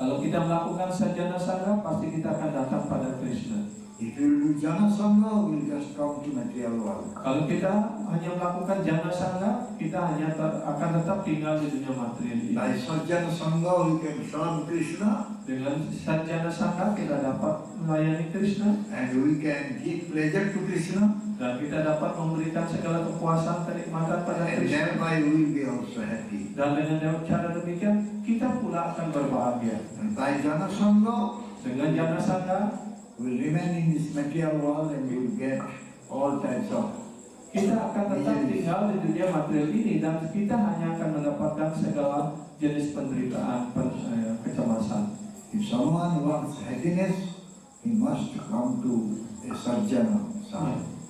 Kalau kita melakukan sajjana sangha, pasti kita akan datang pada Krishna. If you do jana sangha, we will just come to material world. Kalau kita hanya melakukan jana sangha, kita hanya akan tetap tinggal di dunia material ini. By satjana sangha, we can serve Krishna. Dengan sajjana sangha kita dapat melayani Krishna, And we can give pleasure to Krishna. dan kita dapat memberikan segala kepuasan kenikmatan pada And Krishna. thereby we will be also happy. Dan dengan cara demikian kita pula akan berbahagia. And by jana sangha, Dengan jana sangha we will remain in this material world and we will get all types of. kita akan tetap tinggal di dunia material ini dan kita hanya akan mendapatkan segala jenis penderitaan, kecemasan. If someone wants happiness, he must come to a sadjana.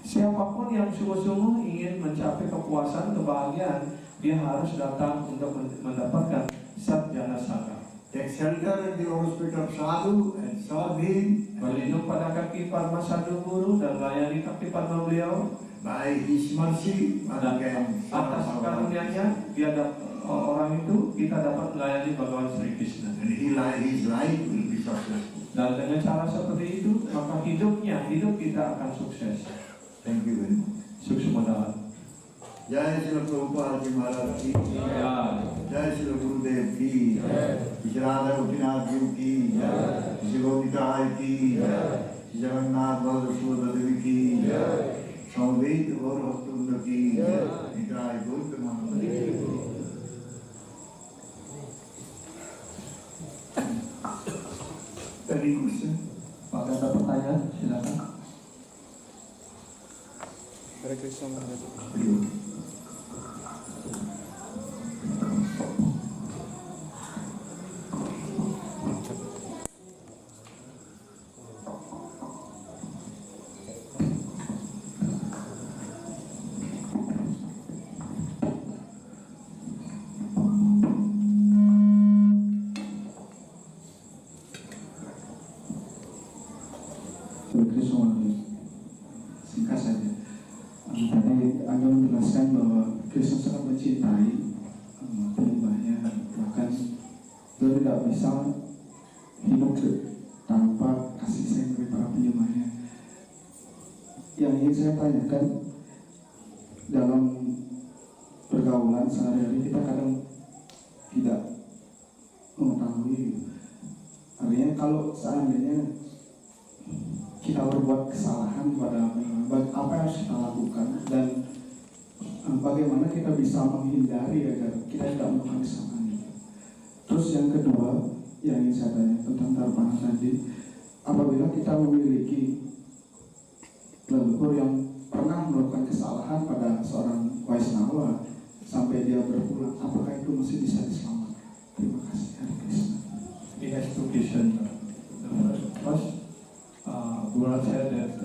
Siapapun yang sungguh-sungguh ingin mencapai kepuasan, kebahagiaan, dia harus datang untuk mendapatkan sadjana sangha. Take shelter at the lotus feet of sadhu and serve him. Berlindung pada kaki Padma sadhu guru dan melayani kaki Padma beliau. By his mercy, one Dan can atas serve Bhagavan. karunia-Nya, orang itu kita dapat melayani Bhagavan Sri Krishna. And his life will be successful. Dan dengan cara seperti itu, maka hidup kita akan sukses. Thank you very much. Suksmadahan. Jai Srila Prabhupada Ji Maharaj ki, Ya. Jai Srila Gurudev ki, Shri Radha Gopinath Ji ki, Shri Gopika ki, Shri Jagannath Baladev Subhadra Devi ki, Samved Gaur Bhaktavrinda ki, Jai Gopinath ki. Any question? Maka ada pertanyaan, silakan. Hare Krishna Maharaj. Singkat saja. Tadi Anda menjelaskan bahwa Krishna sangat mencintai penyembahnya, bahkan beliau tidak bisa hidup tanpa kasih sayang dari para penyembahnya. Yang ingin saya tanyakan, dalam pergaulan sehari-hari kita kadang tidak mengetahui. Artinya kalau seandainya kita berbuat kesalahan pada apa yang harus kita lakukan dan bagaimana kita bisa menghindari agar kita tidak melakukan kesalahan itu. Terus yang kedua yang ingin saya tanya tentang Dharma tadi, apabila kita memiliki leluhur yang pernah melakukan kesalahan pada seorang Vaishnava sampai dia berpulang, apakah itu masih bisa diselamatkan? Terima kasih. Hare Krishna. He has two questions. First, Guru said that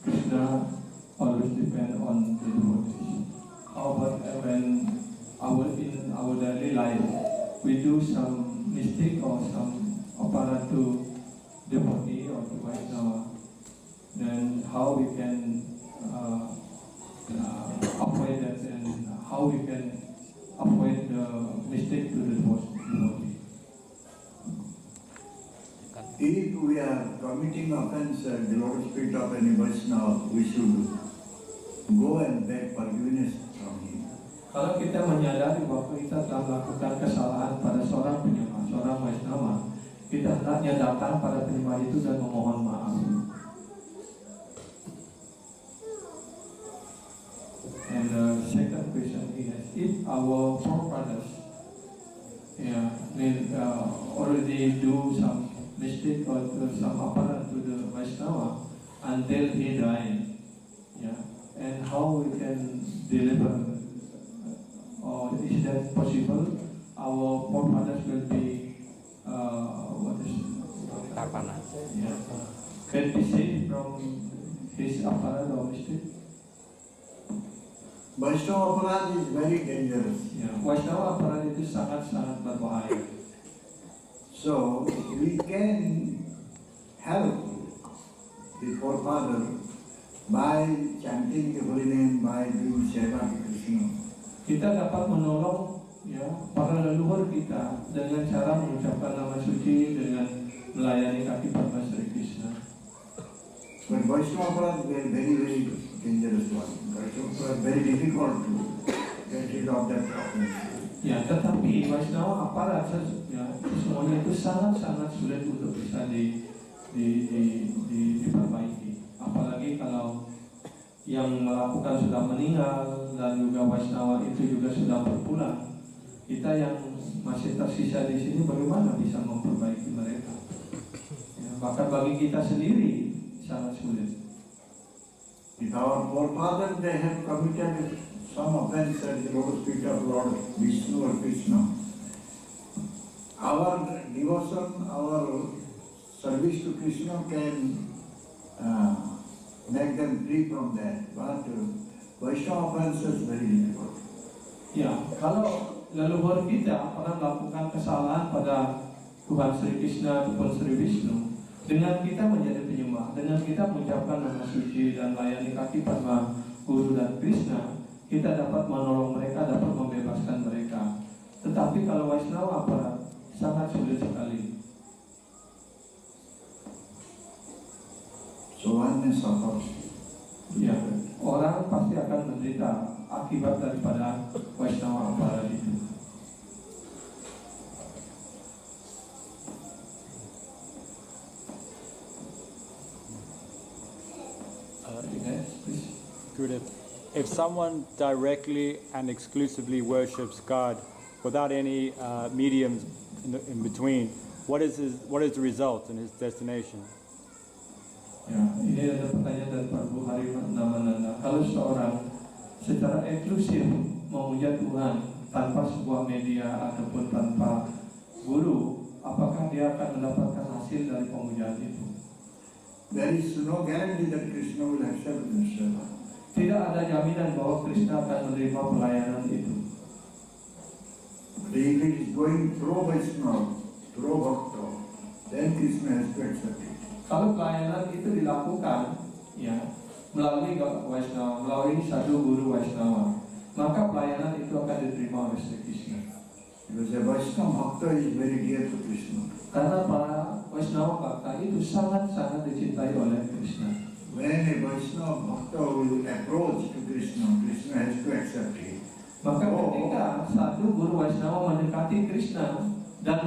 Krishna always depend on the devotees. However, when in our daily life we do some mistake or some apparat to devotee or to Vaishnava, then how we can avoid that, and how we can avoid the mistake to the devotee. If we are committing offense at the Lord's feet of any Vaishnava, we should go and beg forgiveness from him. Kalau kita menyadari bahwa kita telah melakukan kesalahan pada seorang penyembah, seorang Vaishnava, kita hendaknya datang pada penyembah itu dan memohon maaf. And the second question is, if our forefathers already do some mistake or some apparat to the Vaishnava until he died, and how we can deliver, or is that possible? Our forefathers will be can be saved from his apparat or mistake. Vaishnava Aparad is very dangerous. Vaishnava apparat itu sangat-sangat berbahaya. So we can help the forefather by chanting the holy name, by doing seva to Krishna. Kita dapat menolong para leluhur kita dengan cara mengucapkan nama suci, dengan melayani kaki Bapa Sri Krishna. But Vaishnava Aparad is very, very dangerous one. Vaishnava Aparad is very difficult to get rid of that offense. Tetapi Vaishnava apparat semuanya itu sangat-sangat sulit untuk bisa diperbaiki. Apalagi kalau yang melakukan sudah meninggal dan juga Vaishnava itu juga sudah berpulang. Kita yang masih tersisa di sini bagaimana bisa memperbaiki mereka? Bahkan bagi kita sendiri sangat sulit. If our forefathers they have committed some offense at the lotus feet of Lord Vishnu or Krishna, our devotion, our service to Krishna can make them free from that. But Vaishnava offense is very difficult. Kalau leluhur kita pernah melakukan kesalahan pada Tuhan Sri Krishna ataupun Sri Vishnu, dengan kita menjadi penyembah, dengan kita mengucapkan nama suci dan layani kaki Padma Guru dan Krishna, kita dapat menolong mereka, dapat membebaskan mereka. Tetapi kalau Vaishnava apparat sangat sulit sekali. So one may suffer. Orang pasti akan menderita akibat daripada Vaishnava apparat itu. Gurudev, if someone directly and exclusively worships God without any mediums in between, what is the result in his destination? Ini ada pertanyaan dari Pak Bu Hari Namananda. Kalau seorang secara eksklusif memuja Tuhan tanpa sebuah media ataupun tanpa guru, apakah dia akan mendapatkan hasil dari pemujaan itu? There is no guarantee that Krishna will accept this seva. Tidak ada jaminan bahwa Krishna akan menerima pelayanan itu. If it is going through Vaishnava, through Bhakta, then Krishna has to accept it. Kalau pelayanan itu dilakukan melalui Vaishnava, melalui satu guru Vaishnava, maka pelayanan itu akan diterima oleh Sri Krishna. Because a Vaishnava Bhakta is very dear to Krishna. Karena para Vaishnava Bhakta itu sangat-sangat dicintai oleh Krishna. When a Vaishnava Bhakta will approach to Krishna, Krishna has to accept him. Maka ketika satu guru Vaishnava mendekati Krishna dan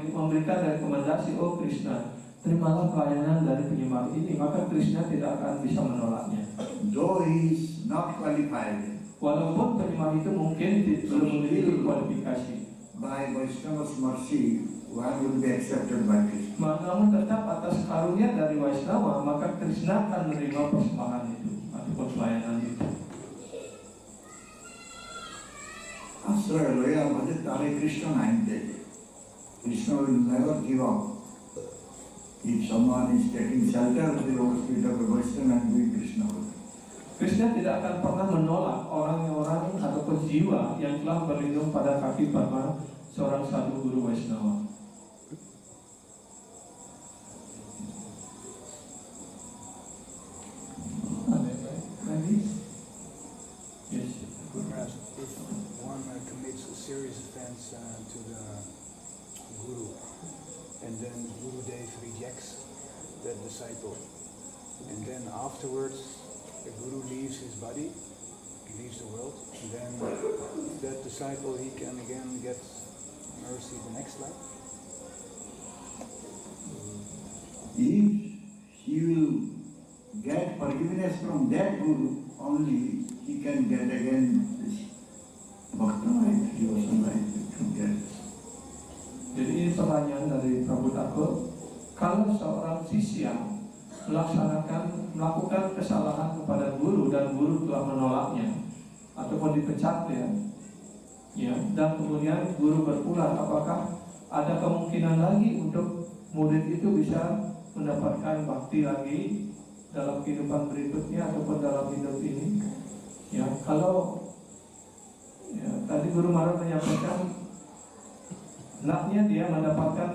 memberikan rekomendasi, oh Krishna, terimalah pelayanan dari penyembah ini, maka Krishna tidak akan bisa menolaknya. Though he is not qualified, Walaupun penyembah itu mungkin belum memiliki kualifikasi, by Vaishnava's mercy, one will be accepted by Krishna. namun tetap atas karunia dari Vaishnava, maka Krishna akan menerima persembahan itu ataupun pelayanan itu. Asra Loya Bhajan Tare Krishna Nainte. Krishna will never give up. If someone is taking shelter of the lotus feet of a Vaishnava and doing Krishna work. Krishna tidak akan pernah menolak orang-orang ataupun jiwa yang telah berlindung pada kaki padma seorang sadhu guru Vaishnava. Lagi? Yes. Perhaps if one commits a serious offense to the guru, and then Gurudev rejects that disciple, and then afterwards the guru leaves his body, leaves the world, and then that disciple, he can again get mercy the next life. If he will get forgiveness from that guru, only he can get again this bhakta life, devotion life from that. Jadi ini pertanyaan dari Prabu Thakur. Kalau seorang sisya melakukan kesalahan kepada guru dan guru telah menolaknya ataupun dipecat ya, dan kemudian guru berpulang, apakah ada kemungkinan lagi untuk murid itu bisa mendapatkan bakti lagi dalam kehidupan berikutnya ataupun dalam hidup ini? Ya, kalau tadi Guru Maharaj menyampaikan hendaknya dia mendapatkan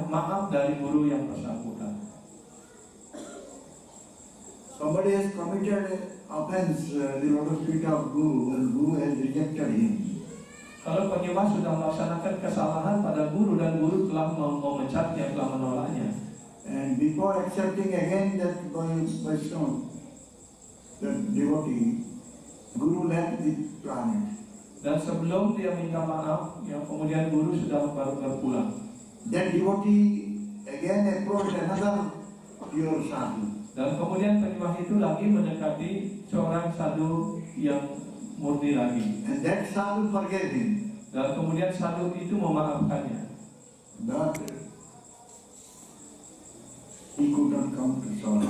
maaf dari guru yang bersangkutan. Somebody has committed offense, the lotus feet of Guru, and Guru has rejected him. Kalau penyembah sudah melaksanakan kesalahan pada guru dan guru telah memecatnya, telah menolaknya, And before accepting again that Vaishnava, that devotee, Guru left the planet. dan sebelum dia minta maaf, kemudian guru sudah baru berpulang. That devotee again approached another pure sadhu. Dan kemudian penyembah itu lagi mendekati seorang sadhu yang murni lagi. And that sadhu forgave him. Dan kemudian sadhu itu memaafkannya. But he could not come to solve.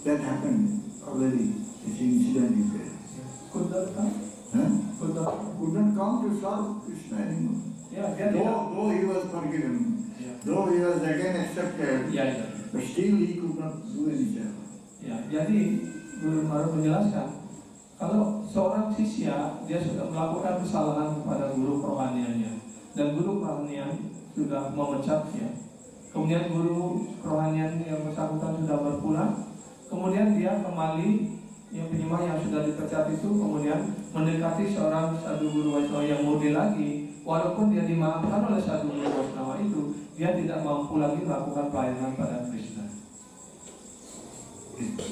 That happened already. This incident is there. Could Couldn't come to solve Krishna anymore. Ya, dia tidak. Though he was forgiven, Ya, though he was again accepted, ya. but still he could not do anything. Ya, jadi Guru Maharaj menjelaskan kalau seorang sisya dia sudah melakukan kesalahan kepada guru kerohaniannya dan guru kerohanian sudah memecatnya, kemudian guru kerohanian yang bersangkutan sudah berpulang, kemudian dia kembali penyembah yang sudah dipecat itu kemudian mendekati seorang sadhu guru Vaishnava yang murni lagi, walaupun dia dimaafkan oleh sadhu guru Vaishnava itu, dia tidak mampu lagi melakukan pelayanan pada Krishna.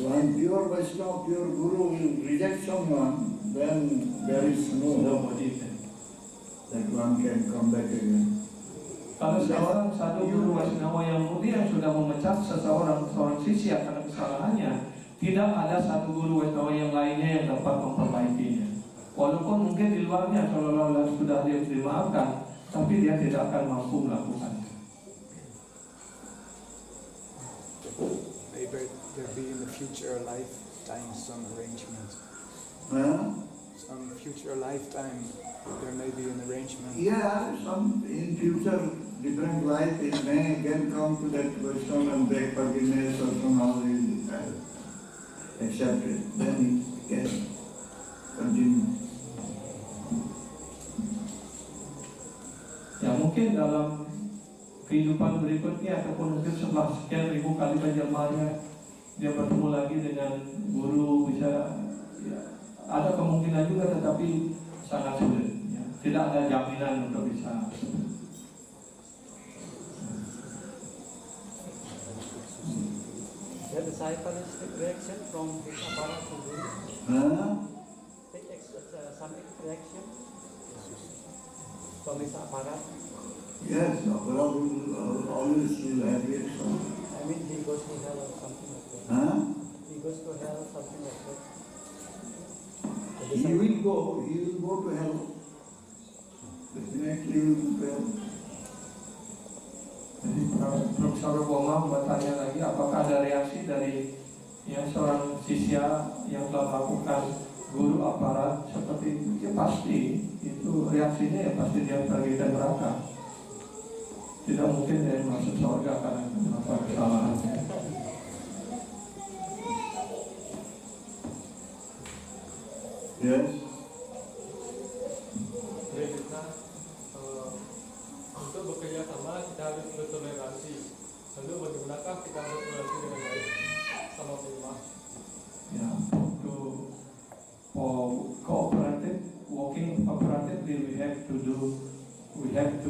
When pure Vaishnava, pure Guru will reject someone, then there is no hope that one can come back again. Kalau seorang sadhu guru Vaishnava yang murni yang sudah memecat seorang sisya karena kesalahannya, tidak ada satu guru Vaishnava yang lainnya yang dapat memperbaikinya. Walaupun mungkin di luarnya seolah-olah sudah dia dimaafkan, tapi dia tidak akan mampu melakukannya. Maybe there be in the future lifetime some arrangement. Some Future lifetime there may be an arrangement. in future different life it may again come to that Vaishnava and beg forgiveness or somehow he will accept it. Then he can continue. Ya mungkin dalam kehidupan berikutnya ataupun mungkin setelah sekian ribu kali penjelmaannya dia bertemu lagi dengan guru, bisa ada kemungkinan juga, tetapi sangat sulit. tidak ada jaminan untuk bisa. The disciple is take reaction from his aparat to Guru. Take some reaction from his apparat. Yes, Aparat will always will have reaction. I mean, he goes to hell or something like that. He goes to hell or something like that. He will go to hell. Definitely he will go to hell. Jadi Profesor Boma bertanya lagi, apakah ada reaksi dari seorang sisya yang telah melakukan guru aparat seperti itu? Ya pasti, itu reaksinya ya pasti dia pergi ke neraka. Tidak mungkin dia masuk surga karena melakukan kesalahannya. Yes. Jadi kita untuk bekerja sama kita harus bertoleransi. Lalu bagaimanakah kita bertoleransi dengan baik sama prima? Ya, for cooperative, working cooperatively, we have to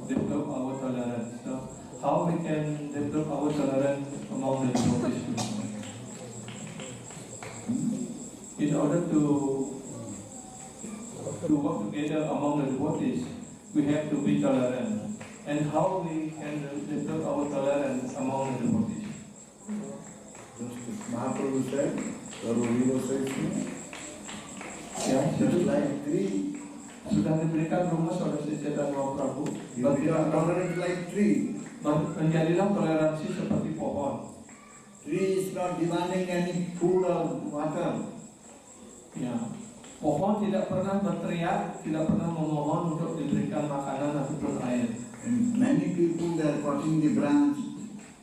develop our tolerance. So, how we can develop our tolerance among the devotees? In order to work together among the devotees, we have to be tolerant. And how we can develop our tolerance among the devotees? Mahaprabhu said, Sarvavira says, Ya, just like tree, sudah diberikan rumus oleh Sri Chaitanya Mahaprabhu. you become tolerant like tree. Menjadilah toleransi seperti pohon. Tree is not demanding any food or water. Ya, pohon tidak pernah berteriak, tidak pernah memohon untuk diberikan makanan ataupun air. And many people they are cutting the branch.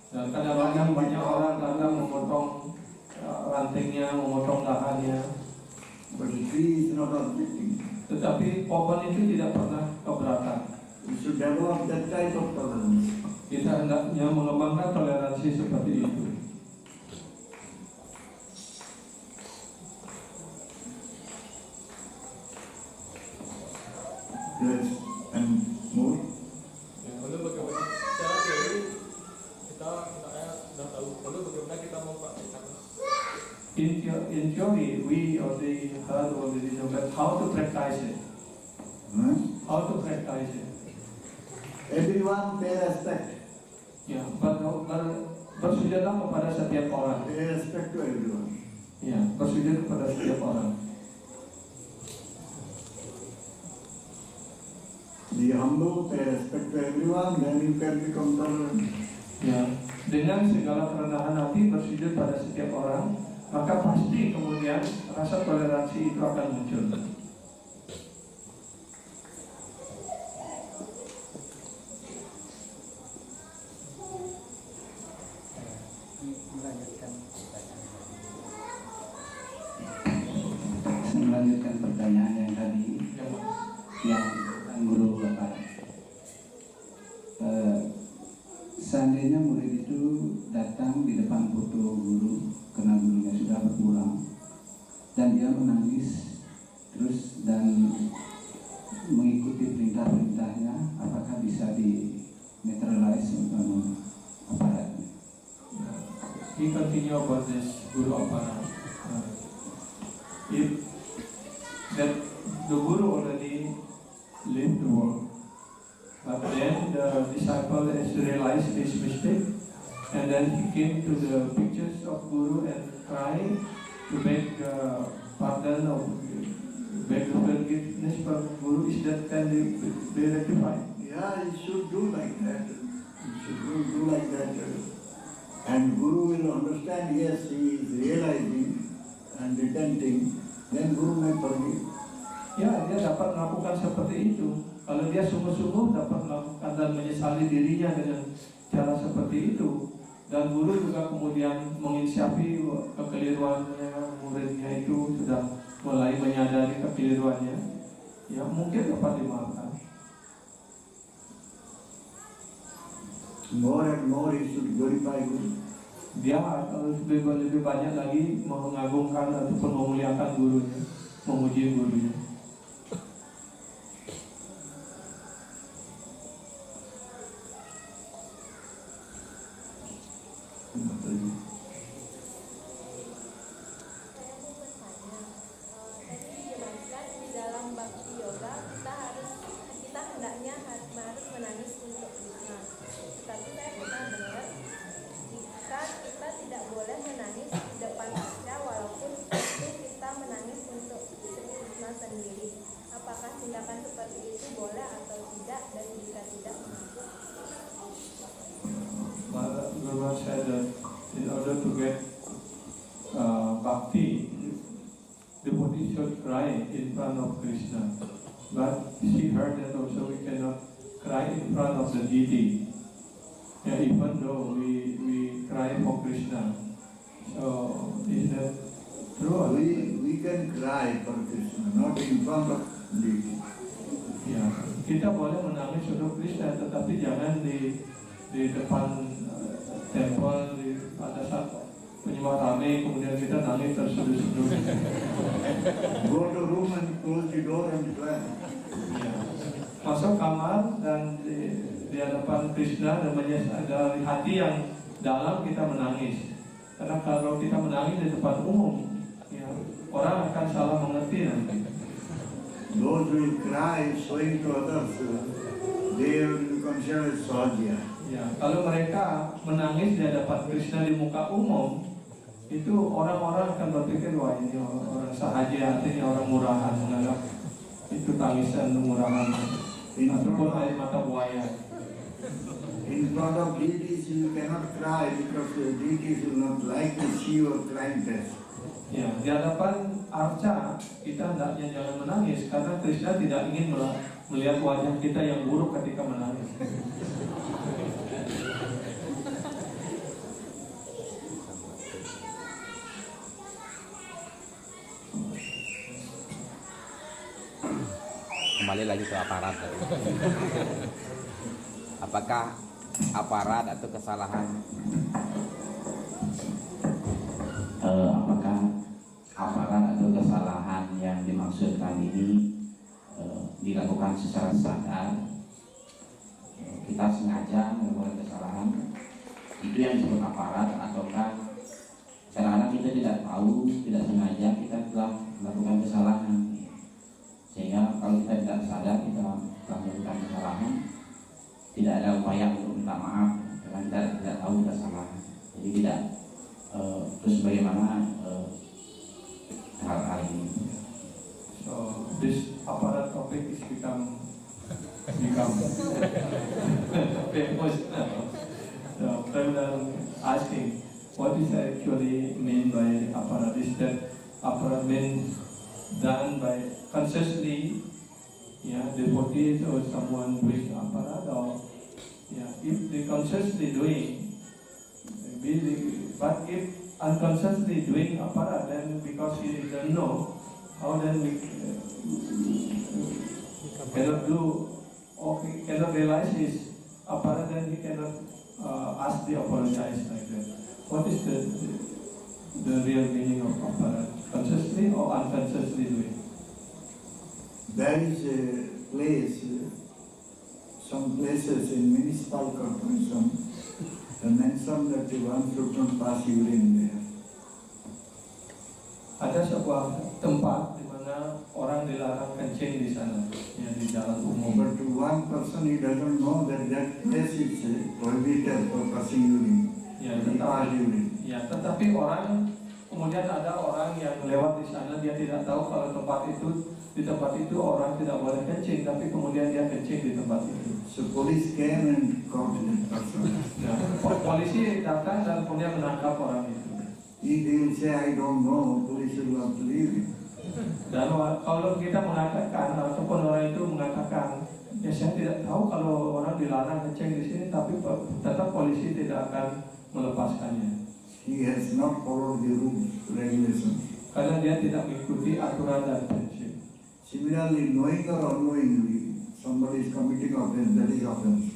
Dan kadang-kadang banyak orang datang memotong rantingnya, memotong dahannya. But the tree is not objecting. Tetapi pohon itu tidak pernah keberatan. We should develop that type of tolerance. Kita hendaknya mengembangkan toleransi seperti itu. Yes, and more. Ya, lalu bagaimana secara teori kita hendaknya sudah tahu. Lalu bagaimana kita mempraktikkan? In theory, we already heard already about how to practice it. How to practice it. Everyone pay respect. Ya, bersujudlah kepada setiap orang. Pay respect to everyone. Ya, bersujud kepada setiap orang. Be humble, pay respect to everyone, then you can become tolerant. Ya, dengan segala kerendahan hati bersujud pada setiap orang, maka pasti kemudian rasa toleransi itu akan muncul. Melanjutkan pertanyaan yang tadi yang guru Bapak. Seandainya murid itu datang di depan foto guru karena gurunya sudah berpulang dan dia menangis terus dan mengikuti perintah-perintahnya, apakah bisa di neutralize aparatnya? He continue about this guru aparat. If that the guru already left the world, but then the disciple has realized his mistake, and then he came to the pictures of guru and cried to beg pardon or beg forgiveness from guru. Is that can be rectified? Yeah, you should do like that. You should do like that. And Guru will understand, yes, he is realizing and repenting, then Guru may forgive. Ya, dia dapat melakukan seperti itu. Kalau dia sungguh-sungguh dapat melakukan dan menyesali dirinya dengan cara seperti itu, dan guru juga kemudian menginsiafi kekeliruannya, muridnya itu sudah mulai menyadari kekeliruannya, ya mungkin dapat dimaafkan. More and more he should glorify Guru. Dia harus lebih banyak lagi mengagungkan ataupun memuliakan gurunya, memuji gurunya. tidak dan jika tidak mengapa? Guru said that in order to get bhakti, devotee should cry in front of Krishna. But she heard that also we cannot cry in front of the deity. Yeah, even though we cry for Krishna. So is that true? We can cry for Krishna, not in front of deity. Ya, kita boleh menangis untuk Krishna, tetapi jangan di depan temple pada saat penyembah rame kemudian kita nangis terseduh-seduh. Go to room and close the door and cry. Ya. Masuk kamar dan di hadapan Krishna dan dari hati yang dalam kita menangis. Karena kalau kita menangis di tempat umum, ya, orang akan salah mengerti nanti. Those who will cry showing to others, they will be considered as sadhya. Ya, kalau mereka menangis di hadapan Krishna di muka umum, itu orang-orang akan berpikir wah ini orang sahaja, artinya orang murahan, menganggap itu tangisan murahan ataupun air mata buaya. In front of deities you cannot cry because the deities will not like to see your crying face. Ya, di hadapan arca kita hendaknya jangan menangis karena Krishna tidak ingin melihat wajah kita yang buruk ketika menangis. Kembali lagi ke aparat. Apakah aparat atau kesalahan? Apakah aparat atau kesalahan yang dimaksudkan ini dilakukan secara sadar? Kita sengaja melakukan kesalahan, itu yang disebut aparat, ataukah kadang-kadang kita tidak tahu, tidak sengaja kita telah melakukan kesalahan, sehingga kalau kita tidak sadar kita telah melakukan kesalahan, tidak ada upaya untuk minta maaf karena kita tidak tahu kesalahan. Jadi tidak terus bagaimana hal-hal ini. So this aparat topic is become famous now. So I'm asking, what is actually mean by aparat? Is that aparat means done by consciously, devotees or someone doing aparat, or if they consciously doing, but if unconsciously doing aparat, then because he doesn't know, how then we cannot do, or he cannot realize his aparat, then he cannot ask the apologize like that. What is the real meaning of aparat? Consciously or unconsciously doing? There is a place, some places in municipal corporation, they mention that one should not pass urine there. Ada sebuah tempat di mana orang dilarang kencing di sana, di jalan umum. But to one person he doesn't know that place is prohibited for passing urine. Tetapi orang, kemudian ada orang yang lewat di sana, dia tidak tahu kalau di tempat itu orang tidak boleh kencing, tapi kemudian dia kencing di tempat itu. So police came and caught that person. Polisi datang dan kemudian menangkap orang itu. He will say, I don't know, police will not believe it. Dan kalau kita mengatakan, ataupun orang itu mengatakan, ya saya tidak tahu kalau orang dilarang kencing di sini, tapi tetap polisi tidak akan melepaskannya. He has not followed the rules, regulations. Karena dia tidak mengikuti aturan dan prinsip. Similarly, knowing or unknowingly, somebody is committing offense, that is offense.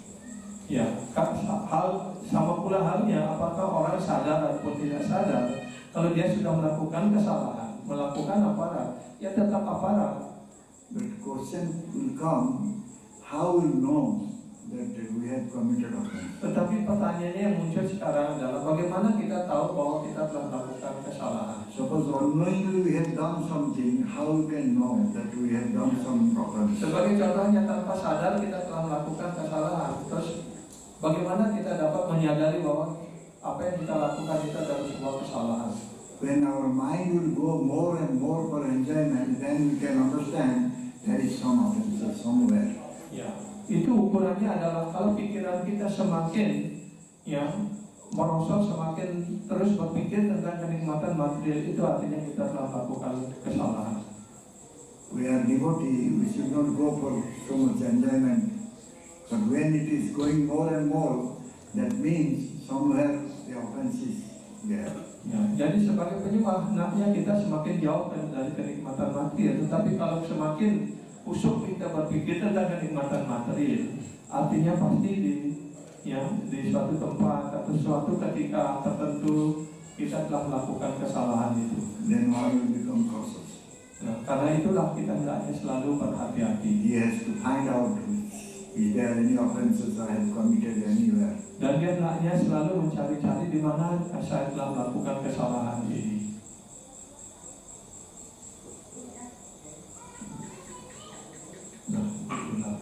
Ya, hal sama pula halnya, apakah orang sadar ataupun tidak sadar, kalau dia sudah melakukan kesalahan, melakukan aparat, ya tetap aparat. But question will come, how will know that we have committed offense? Tetapi pertanyaannya yang muncul sekarang adalah bagaimana kita tahu bahwa kita telah melakukan kesalahan? Suppose unknowingly we have done something, how we can know that we have done some offense? Sebagai contohnya, tanpa sadar kita telah melakukan kesalahan. Terus bagaimana kita dapat menyadari bahwa apa yang kita lakukan itu adalah sebuah kesalahan? When our mind will go more and more for enjoyment, then we can understand there is some offense somewhere. Ya, itu ukurannya adalah kalau pikiran kita semakin ya merosot, semakin terus berpikir tentang kenikmatan material, itu artinya kita telah melakukan kesalahan. We are devotee, we should not go for so much enjoyment. But when it is going more and more, that means somewhere the offense is there. Ya, jadi sebagai penyembah, hendaknya kita semakin jauh dari kenikmatan material. Tetapi kalau semakin usuk kita berpikir tentang kenikmatan material, artinya pasti di suatu tempat atau suatu ketika tertentu kita telah melakukan kesalahan itu. Then one will become cautious. Nah, karena itulah kita hendaknya selalu berhati-hati. He has to find out, is there any offenses I have committed anywhere. Dan dia hendaknya selalu mencari-cari di mana saya telah melakukan kesalahan ini. Nah, itulah.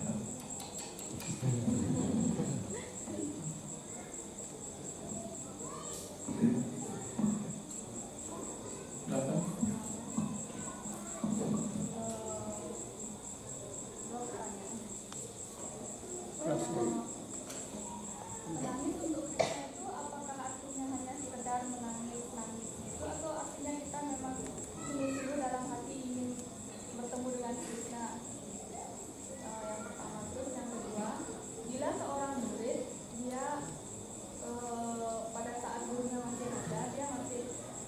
Menangis untuk kita itu apakah artinya hanya sekedar menangis itu, atau artinya kita memang sungguh-sungguh dalam hati ingin bertemu dengan Krishna? Yang pertama. Terus yang kedua, bila seorang murid dia pada saat gurunya masih ada, dia masih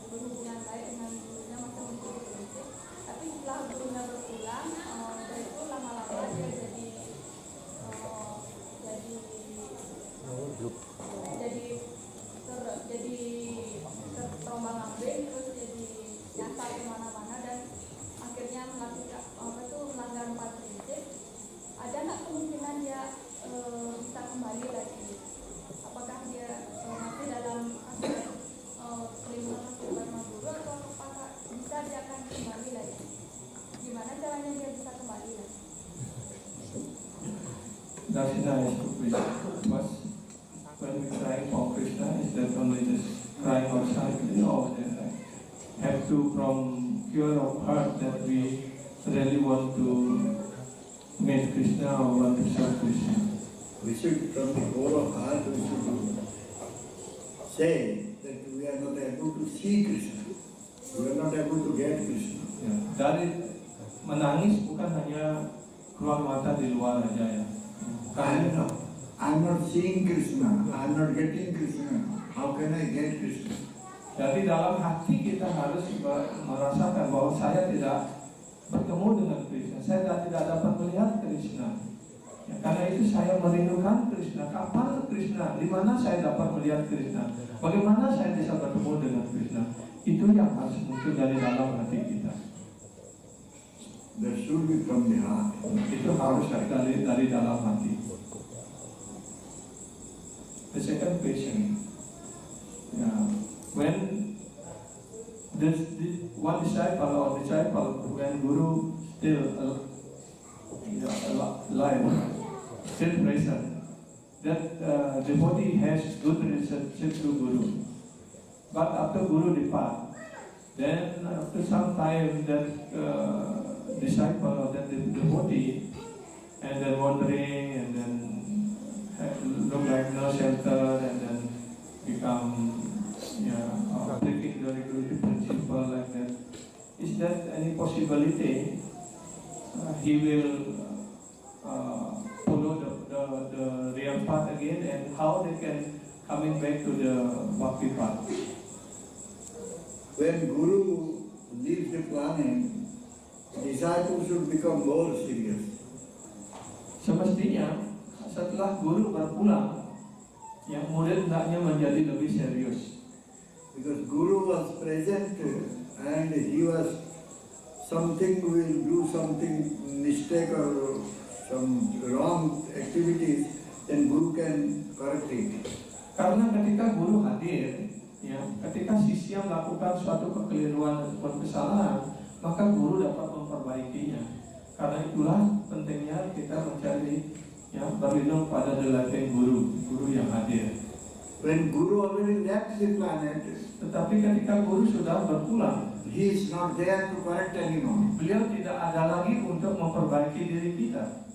berhubungan baik dengan gurunya, masih mengikuti prinsip, tapi setelah gurunya berpulang, dari itu lama-lama dia jadi terombang-ambing, terus jadi nyasar kemana-mana dan akhirnya melakukan melanggar 4 prinsip. Ada nggak kemungkinan dia bisa kembali lagi? Apakah dia masih dalam aspek perlindungan Dharma Guru, atau apakah bisa dia akan kembali lagi? Gimana caranya dia bisa kembali lagi? That's nice to Krishna. When we cry for Krishna, is that only just crying outside? No, have to from pure of heart that we really want to meet Krishna or want to serve Krishna. We should, from the whole of heart, we should say that we are not able to see Krishna. We are not able to get Krishna. Ya, dari menangis bukan hanya keluar mata di luar aja ya. I'm not seeing Krishna. I'm not getting Krishna. How can I get Krishna? Jadi dalam hati kita harus merasakan bahwa saya tidak bertemu dengan Krishna, saya tidak dapat melihat Krishna. Ya, karena itu saya merindukan Krishna. Kapan Krishna? Di mana saya dapat melihat Krishna? Bagaimana saya bisa bertemu dengan Krishna? Itu yang harus muncul dari dalam hati kita. That should be from the heart. Itu harus dari dalam hati. The second question, when this one disciple or disciple, when Guru still alive, still present, that devotee has good relationship to Guru. But after Guru depart, then after some time that disciple or that devotee, and then wandering, and then look like no shelter, and then become breaking the regulative principle like that. Is that any possibility he will follow the real path again, and how they can coming back to the bhakti path? When Guru leaves the planet, disciples should become more serious. Semestinya setelah Guru berpulang, yang murid hendaknya menjadi lebih serius. Because Guru was present and he was something will do something mistake or some wrong activities, then Guru can correct it. Karena ketika Guru hadir, ya, ketika sisya melakukan suatu kekeliruan ataupun kesalahan, maka Guru dapat memperbaikinya. Karena itulah pentingnya kita mencari, ya, berlindung pada delapan guru yang hadir. When Guru already left the planet, tetapi ketika Guru sudah berpulang, he is not there to correct anymore. Beliau tidak ada lagi untuk memperbaiki diri kita.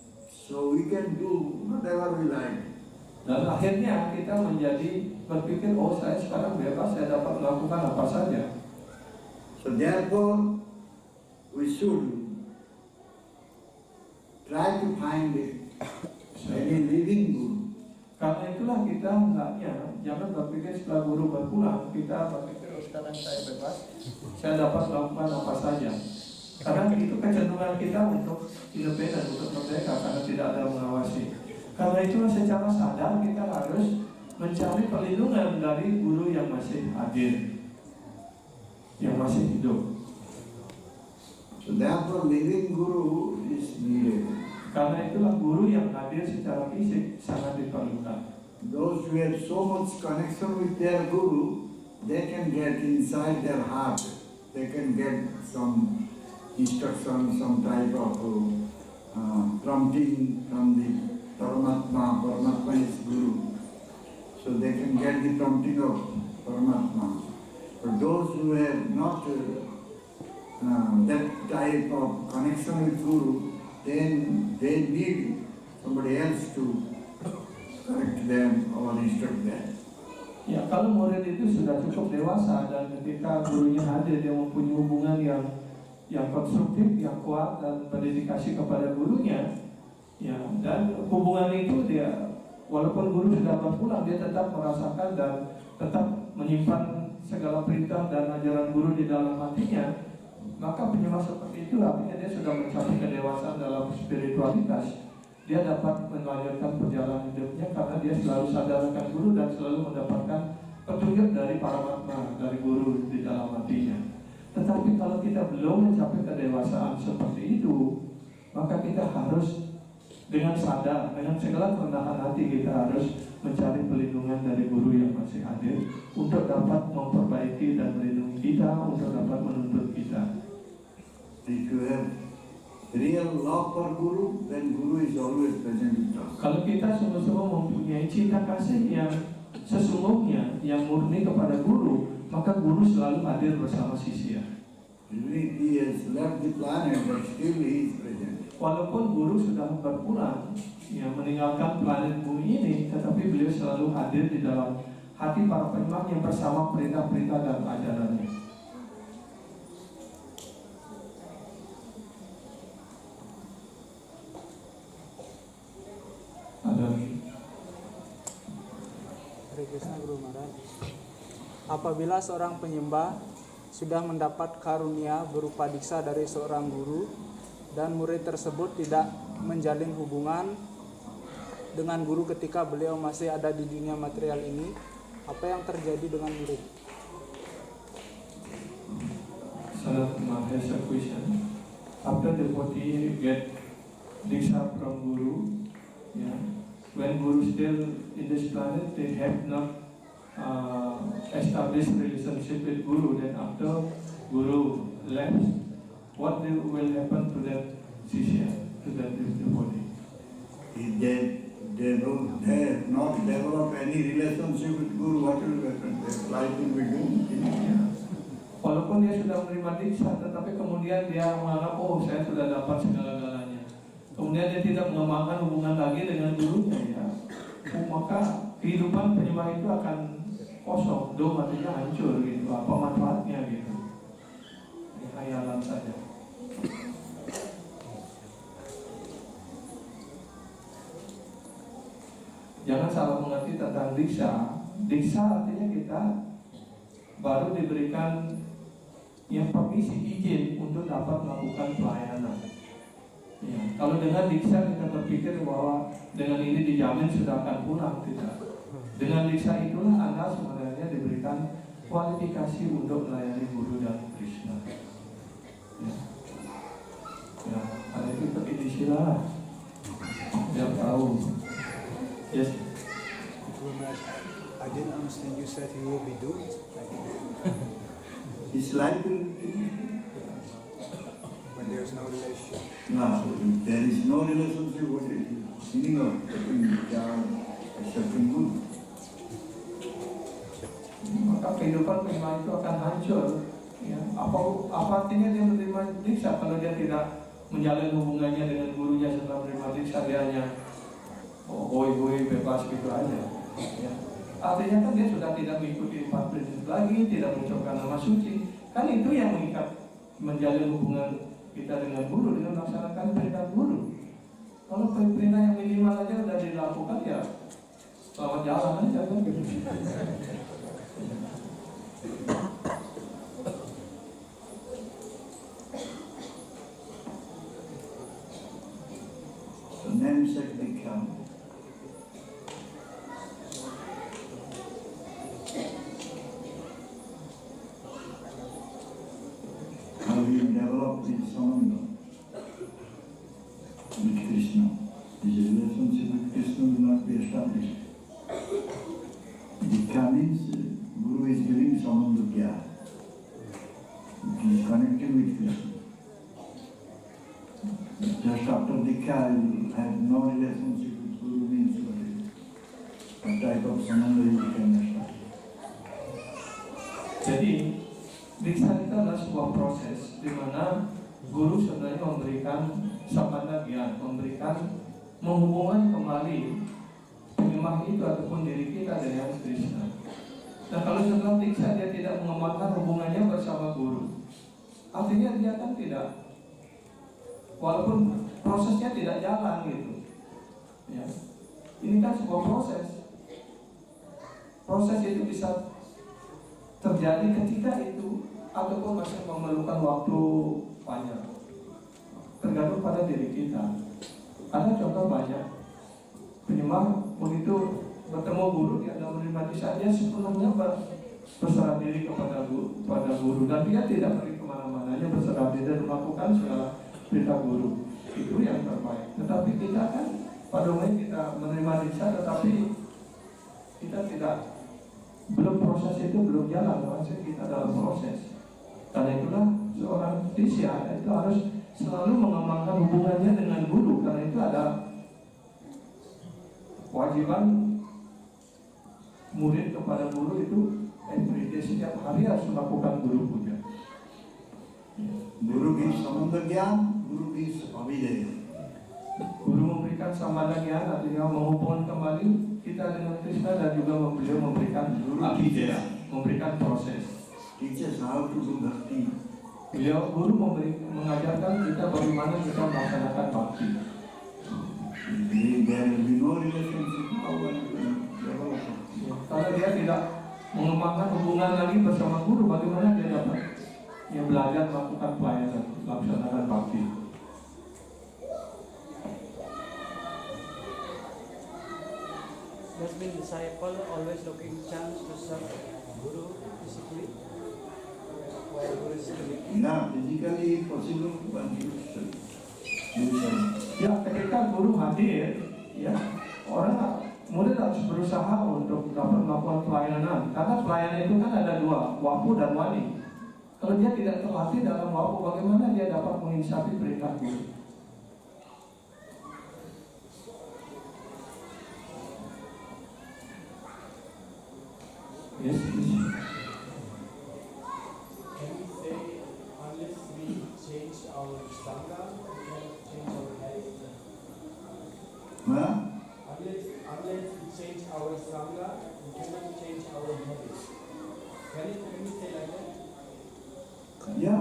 So we can do whatever we like. Dan akhirnya kita menjadi berpikir, oh saya sekarang bebas, saya dapat melakukan apa saja. So therefore, we should try to find any living guru. Karena itulah kita hendaknya jangan berpikir setelah guru berpulang kita berpikir, oh sekarang saya bebas, saya dapat melakukan apa saja. Karena itu kecenderungan kita untuk independen, untuk merdeka, karena tidak ada mengawasi. Karena itulah secara sadar kita harus mencari perlindungan dari guru yang masih hadir, yang masih hidup. So therefore, living guru is needed. Karena itulah guru yang hadir secara fisik sangat diperlukan. Those who have so much connection with their guru, they can get inside their heart. They can get some instruction, some type of prompting from the Paramatma. Paramatma is guru. So they can get the prompting of Paramatma. But those who have not that type of connection with guru, then they need somebody else to correct them or instruct them. Ya, kalau murid itu sudah cukup dewasa dan ketika gurunya hadir, dia mempunyai hubungan yang konstruktif, yang kuat dan berdedikasi kepada gurunya, ya, dan hubungan itu dia, walaupun guru sudah berpulang, dia tetap merasakan dan tetap menyimpan segala perintah dan ajaran guru di dalam hatinya, maka penyembah seperti itu artinya dia sudah mencapai kedewasaan dalam spiritualitas. Dia dapat melanjutkan perjalanan hidupnya karena dia selalu sadar akan guru dan selalu mendapatkan petunjuk dari Paramatma, dari guru di dalam hatinya. Tetapi kalau kita belum mencapai kedewasaan seperti itu, maka kita harus dengan sadar, dengan segala kerendahan hati kita harus mencari perlindungan dari guru yang masih hadir untuk dapat memperbaiki dan melindungi kita, untuk dapat menuntut kita. If you have real love for guru, then guru is always present with us. Kalau kita sungguh-sungguh mempunyai cinta kasih yang sesungguhnya, yang murni kepada guru, maka guru selalu hadir bersama sisya. Even if he has left the planet, but still he is present. Walaupun guru sudah berpulang, ya, meninggalkan planet bumi ini, tetapi beliau selalu hadir di dalam hati para penyembahnya bersama perintah-perintah dan ajarannya. Ada Hare Krishna Guru Maharaj. Apabila seorang penyembah sudah mendapat karunia berupa diksa dari seorang guru dan murid tersebut tidak menjalin hubungan dengan guru ketika beliau masih ada di dunia material ini, apa yang terjadi dengan murid? Sanat Mahesh question. After the devotee get diksha from guru, yeah, when guru still in this planet, they have not established relationship with guru. Then after guru left, what will happen to that shishya, to that devotee? If they have not developed any relationship with guru, what will happen? Their life will be doomed. Walaupun dia sudah menerima diksha, tetapi kemudian dia menganggap, oh saya sudah dapat segala-galanya. Kemudian dia tidak mengembangkan hubungan lagi dengan gurunya, ya. Maka kehidupan penyembah itu akan kosong, dom artinya hancur gitu. Apa manfaatnya gitu? Ini khayalan saja. Jangan salah mengerti tentang diksha. Diksha artinya kita baru diberikan yang permisi, izin untuk dapat melakukan pelayanan. Ya, kalau dengan diksha kita berpikir bahwa dengan ini dijamin sudah akan pulang, tidak. Dengan diksha itulah Anda sebenarnya diberikan kualifikasi untuk melayani guru dan Krishna. Ya, ya, ada itu beristilah. Dia tahu. Yes. I didn't understand. You said he will be doomed. His life will When there's no relationship. no, there is no relationship with it. Meaning of accepting good. Maka kehidupan penyembah itu akan hancur. Ya. Apa artinya dia menerima diksha kalau dia tidak menjalin hubungannya dengan gurunya setelah menerima diksa, dia hanya hoi bebas gitu aja. Ya. Artinya kan dia sudah tidak mengikuti 4 prinsip lagi, tidak mengucapkan nama suci. Kan itu yang mengikat, menjalin hubungan kita dengan guru, dengan melaksanakan perintah guru. Kalau perintah yang minimal aja udah dilakukan, ya selamat jalan aja kan gitu. namesake become how you develop in Samanda with Krishna. This relationship with Krishna will not be established. Dikha means Guru is giving Samanda Gyan. He is connecting with Krishna. Just after Dikha, I have no relationship with Guru means what type of Samanda you can establish. Jadi diksa itu adalah sebuah proses di mana guru sebenarnya memberikan samanda gyan, memberikan menghubungkan kembali penyembah itu ataupun diri kita dengan Krishna. Nah, kalau setelah diksa dia tidak mengembangkan hubungannya bersama guru, artinya dia kan tidak, walaupun prosesnya tidak jalan gitu. Ya. Ini kan sebuah proses. Proses itu bisa terjadi ketika itu ataupun masih memerlukan waktu panjang, tergantung pada diri kita. Ada contoh banyak penyembah begitu bertemu guru, dia tidak menerima diksa, dia sepenuhnya berserah diri kepada guru dan dia tidak pergi kemana-mana, hanya berserah diri dan melakukan segala perintah guru. Itu yang terbaik. Tetapi kita kan pada umumnya kita menerima diksa, tetapi kita tidak, belum proses itu belum jalan, maksudnya kita dalam proses. Karena itulah seorang sisya itu harus selalu mengembangkan hubungannya dengan guru. Karena itu ada kewajiban murid kepada guru itu everyday, setiap hari harus melakukan guru puja. Guru gives Samanda Gyan, Guru gives Avideya. Guru memberikan samanda gyan, artinya menghubungkan kembali kita dengan Krishna, dan juga beliau memberikan avideya, memberikan proses. Teaches how to do bhakti. Guru mengajarkan kita bagaimana kita melaksanakan bakti. There will be no relationship how one will develop. Kalau dia tidak mengembangkan hubungan lagi bersama guru, bagaimana dia dapat belajar melakukan pelayanan, melaksanakan bakti. Does mean disciple always looking chance to serve Guru physically? While Guru is doing. Yeah, physically possible, one should serve. Ya, ketika guru hadir, ya orang murid harus berusaha untuk dapat melakukan pelayanan. Karena pelayanan itu kan ada dua, wapu dan wani. Kalau dia tidak terlatih dalam wapu, bagaimana dia dapat menginsafi perintah guru? Yes, yes. Can we say unless we change our sangha, we cannot change our habit? Huh? Unless we change our sangha, we cannot change our habit. Can we say like that? Ya.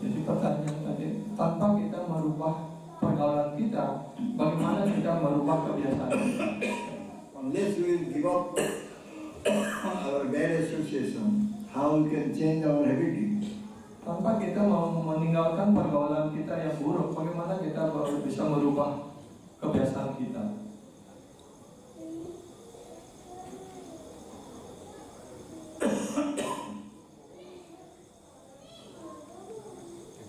Jadi pertanyaan tadi, tanpa kita merubah pergaulan kita, bagaimana kita merubah kebiasaan kita? Unless we will give up our bad association, how we can change our habit? Tanpa kita mau meninggalkan pergaulan kita yang buruk, bagaimana kita baru bisa merubah kebiasaan kita?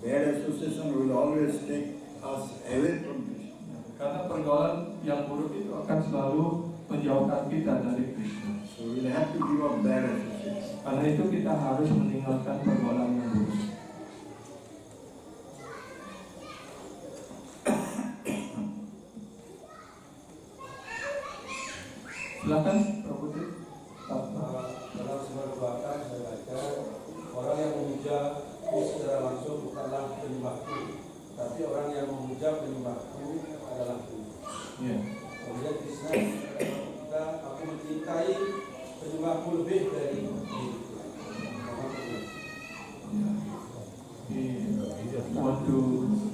Bad association will always take us away from Krishna. Karena pergaulan yang buruk itu akan selalu menjauhkan kita dari Krishna. So we will have to give up bad association. Karena itu kita harus meninggalkan pergaulan yang buruk. Silakan, Pak Putri. Dalam sebuah bahkan saya baca orang yang memuja secara langsung bukanlah penyembahku, tapi orang yang memuja penyembahku adalah Tuhan. Kemudian Krishna kita, aku mencintai penyembahku lebih dari diriku. He want to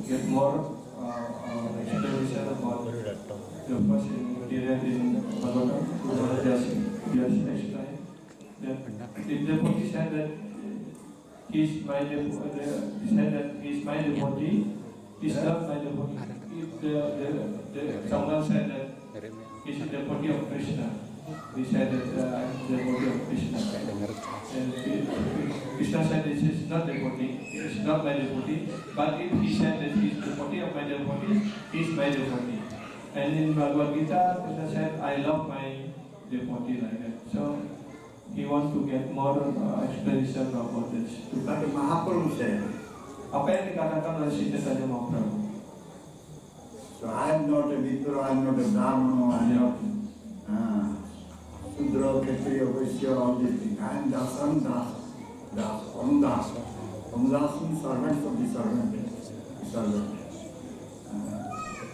get more explanation about the first ingredient in Bhagavatam. Just explain that the devotee said that he's my devotee, said that he's my devotee, he's not my devotee. If someone said that he's the devotee of Krishna, he said that I'm the devotee of Krishna. And Krishna said this is not devotee, it's not my devotee. But if he said that he's the devotee of my devotee, he's my devotee. And in Bhagavad Gita, Krishna said, I love my devotee like that. So he wants to get more explanation about this. But Mahaprabhu said, apa yang dikatakan oleh Chaitanya Mahaprabhu? So I am not a Vipra, I am not a Brahmana, I am not Sudra, Kshatriya, Vaishya, all these things. I am Dasan, Anudas. Anudas means servants of the servant.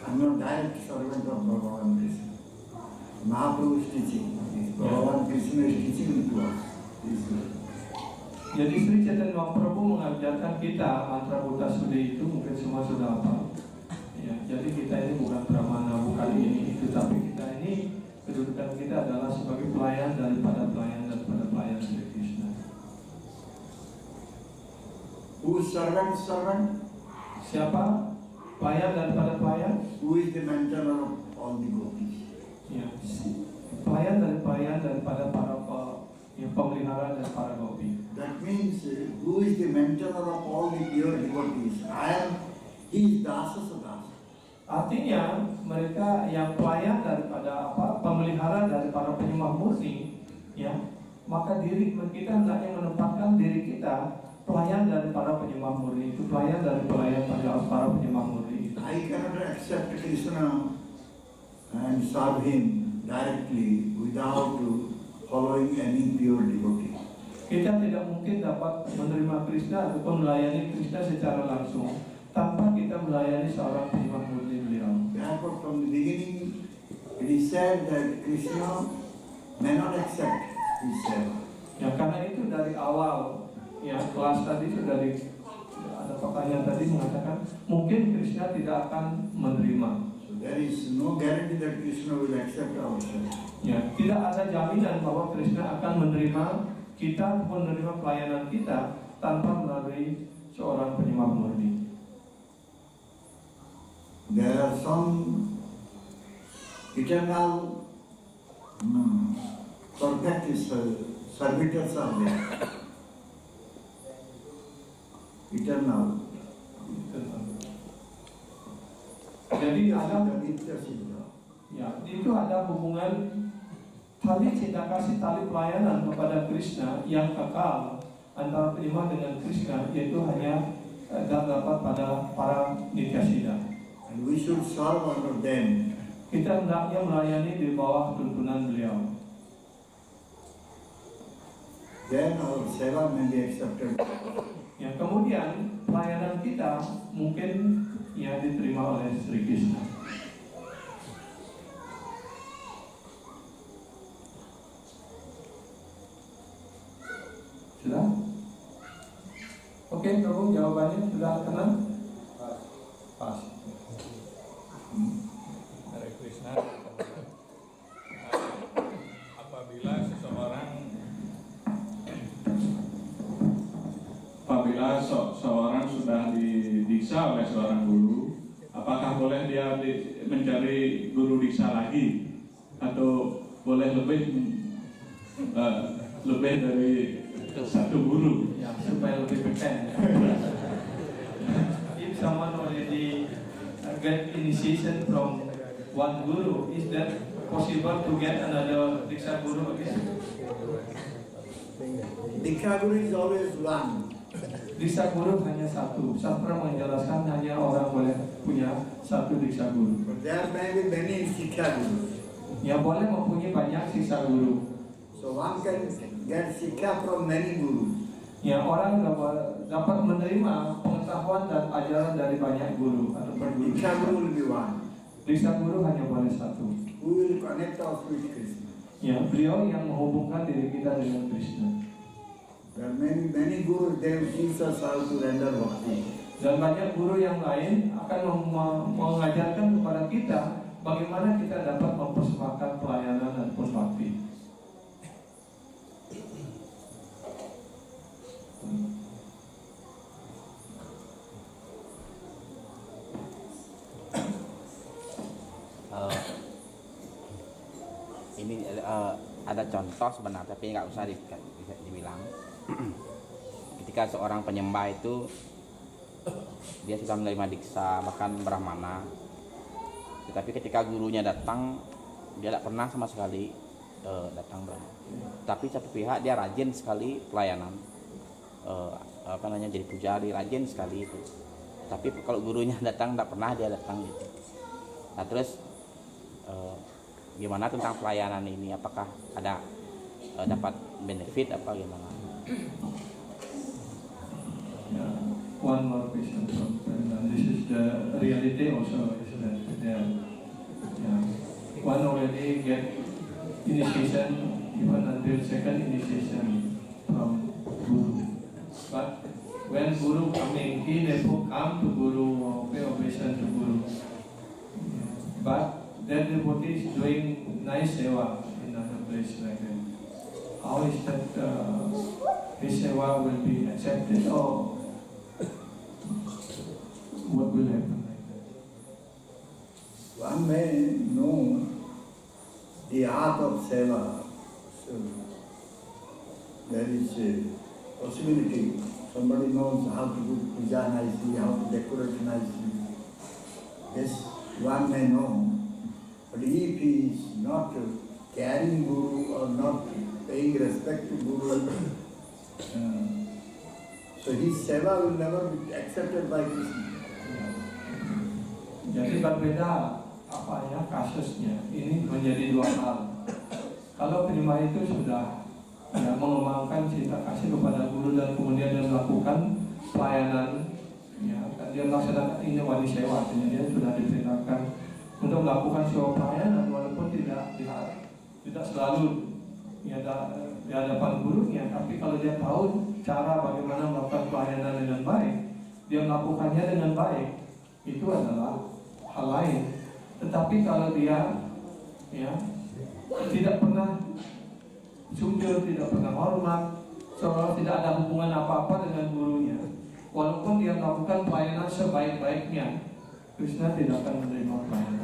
I am not direct servant of Bhagavan Krishna. Mahaprabhu is teaching. Bhagavan Krishna is teaching to us. Jadi Sri Chaitanya Mahaprabhu mengajarkan kita mantra Buddha Sudi itu mungkin semua sudah hafal. Ya, jadi kita ini bukan Brahmana, bukan ini itu, tapi kita ini kedudukan kita adalah sebagai pelayan daripada pelayan Sri Krishna. Who is servant? Siapa pelayan daripada pelayan? Who is the maintainer of all the gopis? Ya, pelayan daripada para pemelihara dan para gopi. That means who is the maintainer of all the pure devotees? He is dasa sadasa. Artinya mereka yang pelayan daripada pemelihara dari para penyembah murni, ya, maka kita hendaknya menempatkan diri kita pelayan dari para penyembah murni, itu pelayan dari para penyembah murni. I cannot accept Krishna and serve him directly without following any pure devotee. Kita tidak mungkin dapat menerima Krishna ataupun melayani Krishna secara langsung tanpa kita melayani seorang penyembah murni beliau. Therefore, from the beginning, it is said that Krishna may not accept his seva. Ya, karena itu dari awal, ya, kelas tadi sudah ada pertanyaan tadi mengatakan mungkin Krishna tidak akan menerima. So there is no guarantee that Krishna will accept our seva. Ya, tidak ada jaminan bahwa Krishna akan menerima kita ataupun menerima pelayanan kita tanpa melalui seorang penyembah murni. There are some eternal perfect servitors are there. Eternal. Jadi itu ada hubungan tali cinta kasih, tali pelayanan kepada Krishna yang kekal antara penyembah dengan Krishna, yaitu hanya terdapat pada para nityasida. And we should serve under them. Kita hendaknya melayani di bawah tuntunan beliau. Then our seva may be accepted. Ya, kemudian pelayanan kita mungkin ya diterima oleh Sri Krishna. Sudah? Oke, Prabhu, jawabannya sudah tenang? Pas. Hare Krishna. Apabila seorang sudah didiksa oleh seorang guru, apakah boleh dia mencari guru diksa lagi atau boleh lebih dari satu guru? Ya, supaya lebih beken. If someone already get initiation from one guru, is that possible to get another Diksha Guru again? Diksha Guru is always one. Diksha Guru hanya satu. Sastra menjelaskan hanya orang boleh punya satu Diksha Guru. But there may be many Shiksha Gurus. Ya, boleh mempunyai banyak Shiksha Guru. So one can get Shiksha from many gurus. Ya, orang dapat menerima pengetahuan dan ajaran dari banyak guru atau berguru. Diksha Guru will be one. Diksha Guru hanya boleh satu. Who will connect us with Krishna. Ya, beliau yang menghubungkan diri kita dengan Krishna. There are many gurus, they will teach us how to render bhakti. Dan banyak guru yang lain akan mengajarkan kepada kita bagaimana kita dapat mempersembahkan pelayanan dan bakti. Ini ada contoh sebenarnya, tapi nggak usah dibilang. Ketika seorang penyembah itu dia sudah menerima diksa bahkan brahmana, tetapi ketika gurunya datang dia tidak pernah sama sekali datang brahmana. Tapi satu pihak dia rajin sekali pelayanan, jadi pujari, rajin sekali itu. Tapi kalau gurunya datang tidak pernah dia datang gitu. Nah terus gimana tentang pelayanan ini? Apakah ada dapat benefit apa gimana? One more question from President. This is the reality also, isn't it? Yeah. One already get initiation, even until second initiation from Guru. But when Guru coming, he never come to Guru or pay obeisance to Guru. But that devotee is doing nice seva in another place like that. How is that his seva will be accepted or what will happen like that? One may know the art of seva. So there is a possibility. Somebody knows how to do puja nicely, how to decorate nicely. Yes, one may know. But if he is not carrying Guru or not paying respect to Guru, so his seva will never be accepted by Krishna. Jadi berbeda kasusnya. Ini menjadi dua hal. Kalau penyembah itu sudah mengembangkan cinta kasih kepada Guru dan kemudian dia melakukan pelayanan, dia melaksanakan ini wali sewa, dia sudah diperintahkan untuk melakukan sewa pelayanan walaupun tidak selalu di hadapan gurunya, tapi kalau dia tahu cara bagaimana melakukan pelayanan dengan baik, dia melakukannya dengan baik, itu adalah hal lain. Tetapi kalau dia tidak pernah sujud, tidak pernah hormat, seolah tidak ada hubungan apa-apa dengan gurunya, walaupun dia melakukan pelayanan sebaik-baiknya, Krishna tidak akan menerima pelayanan.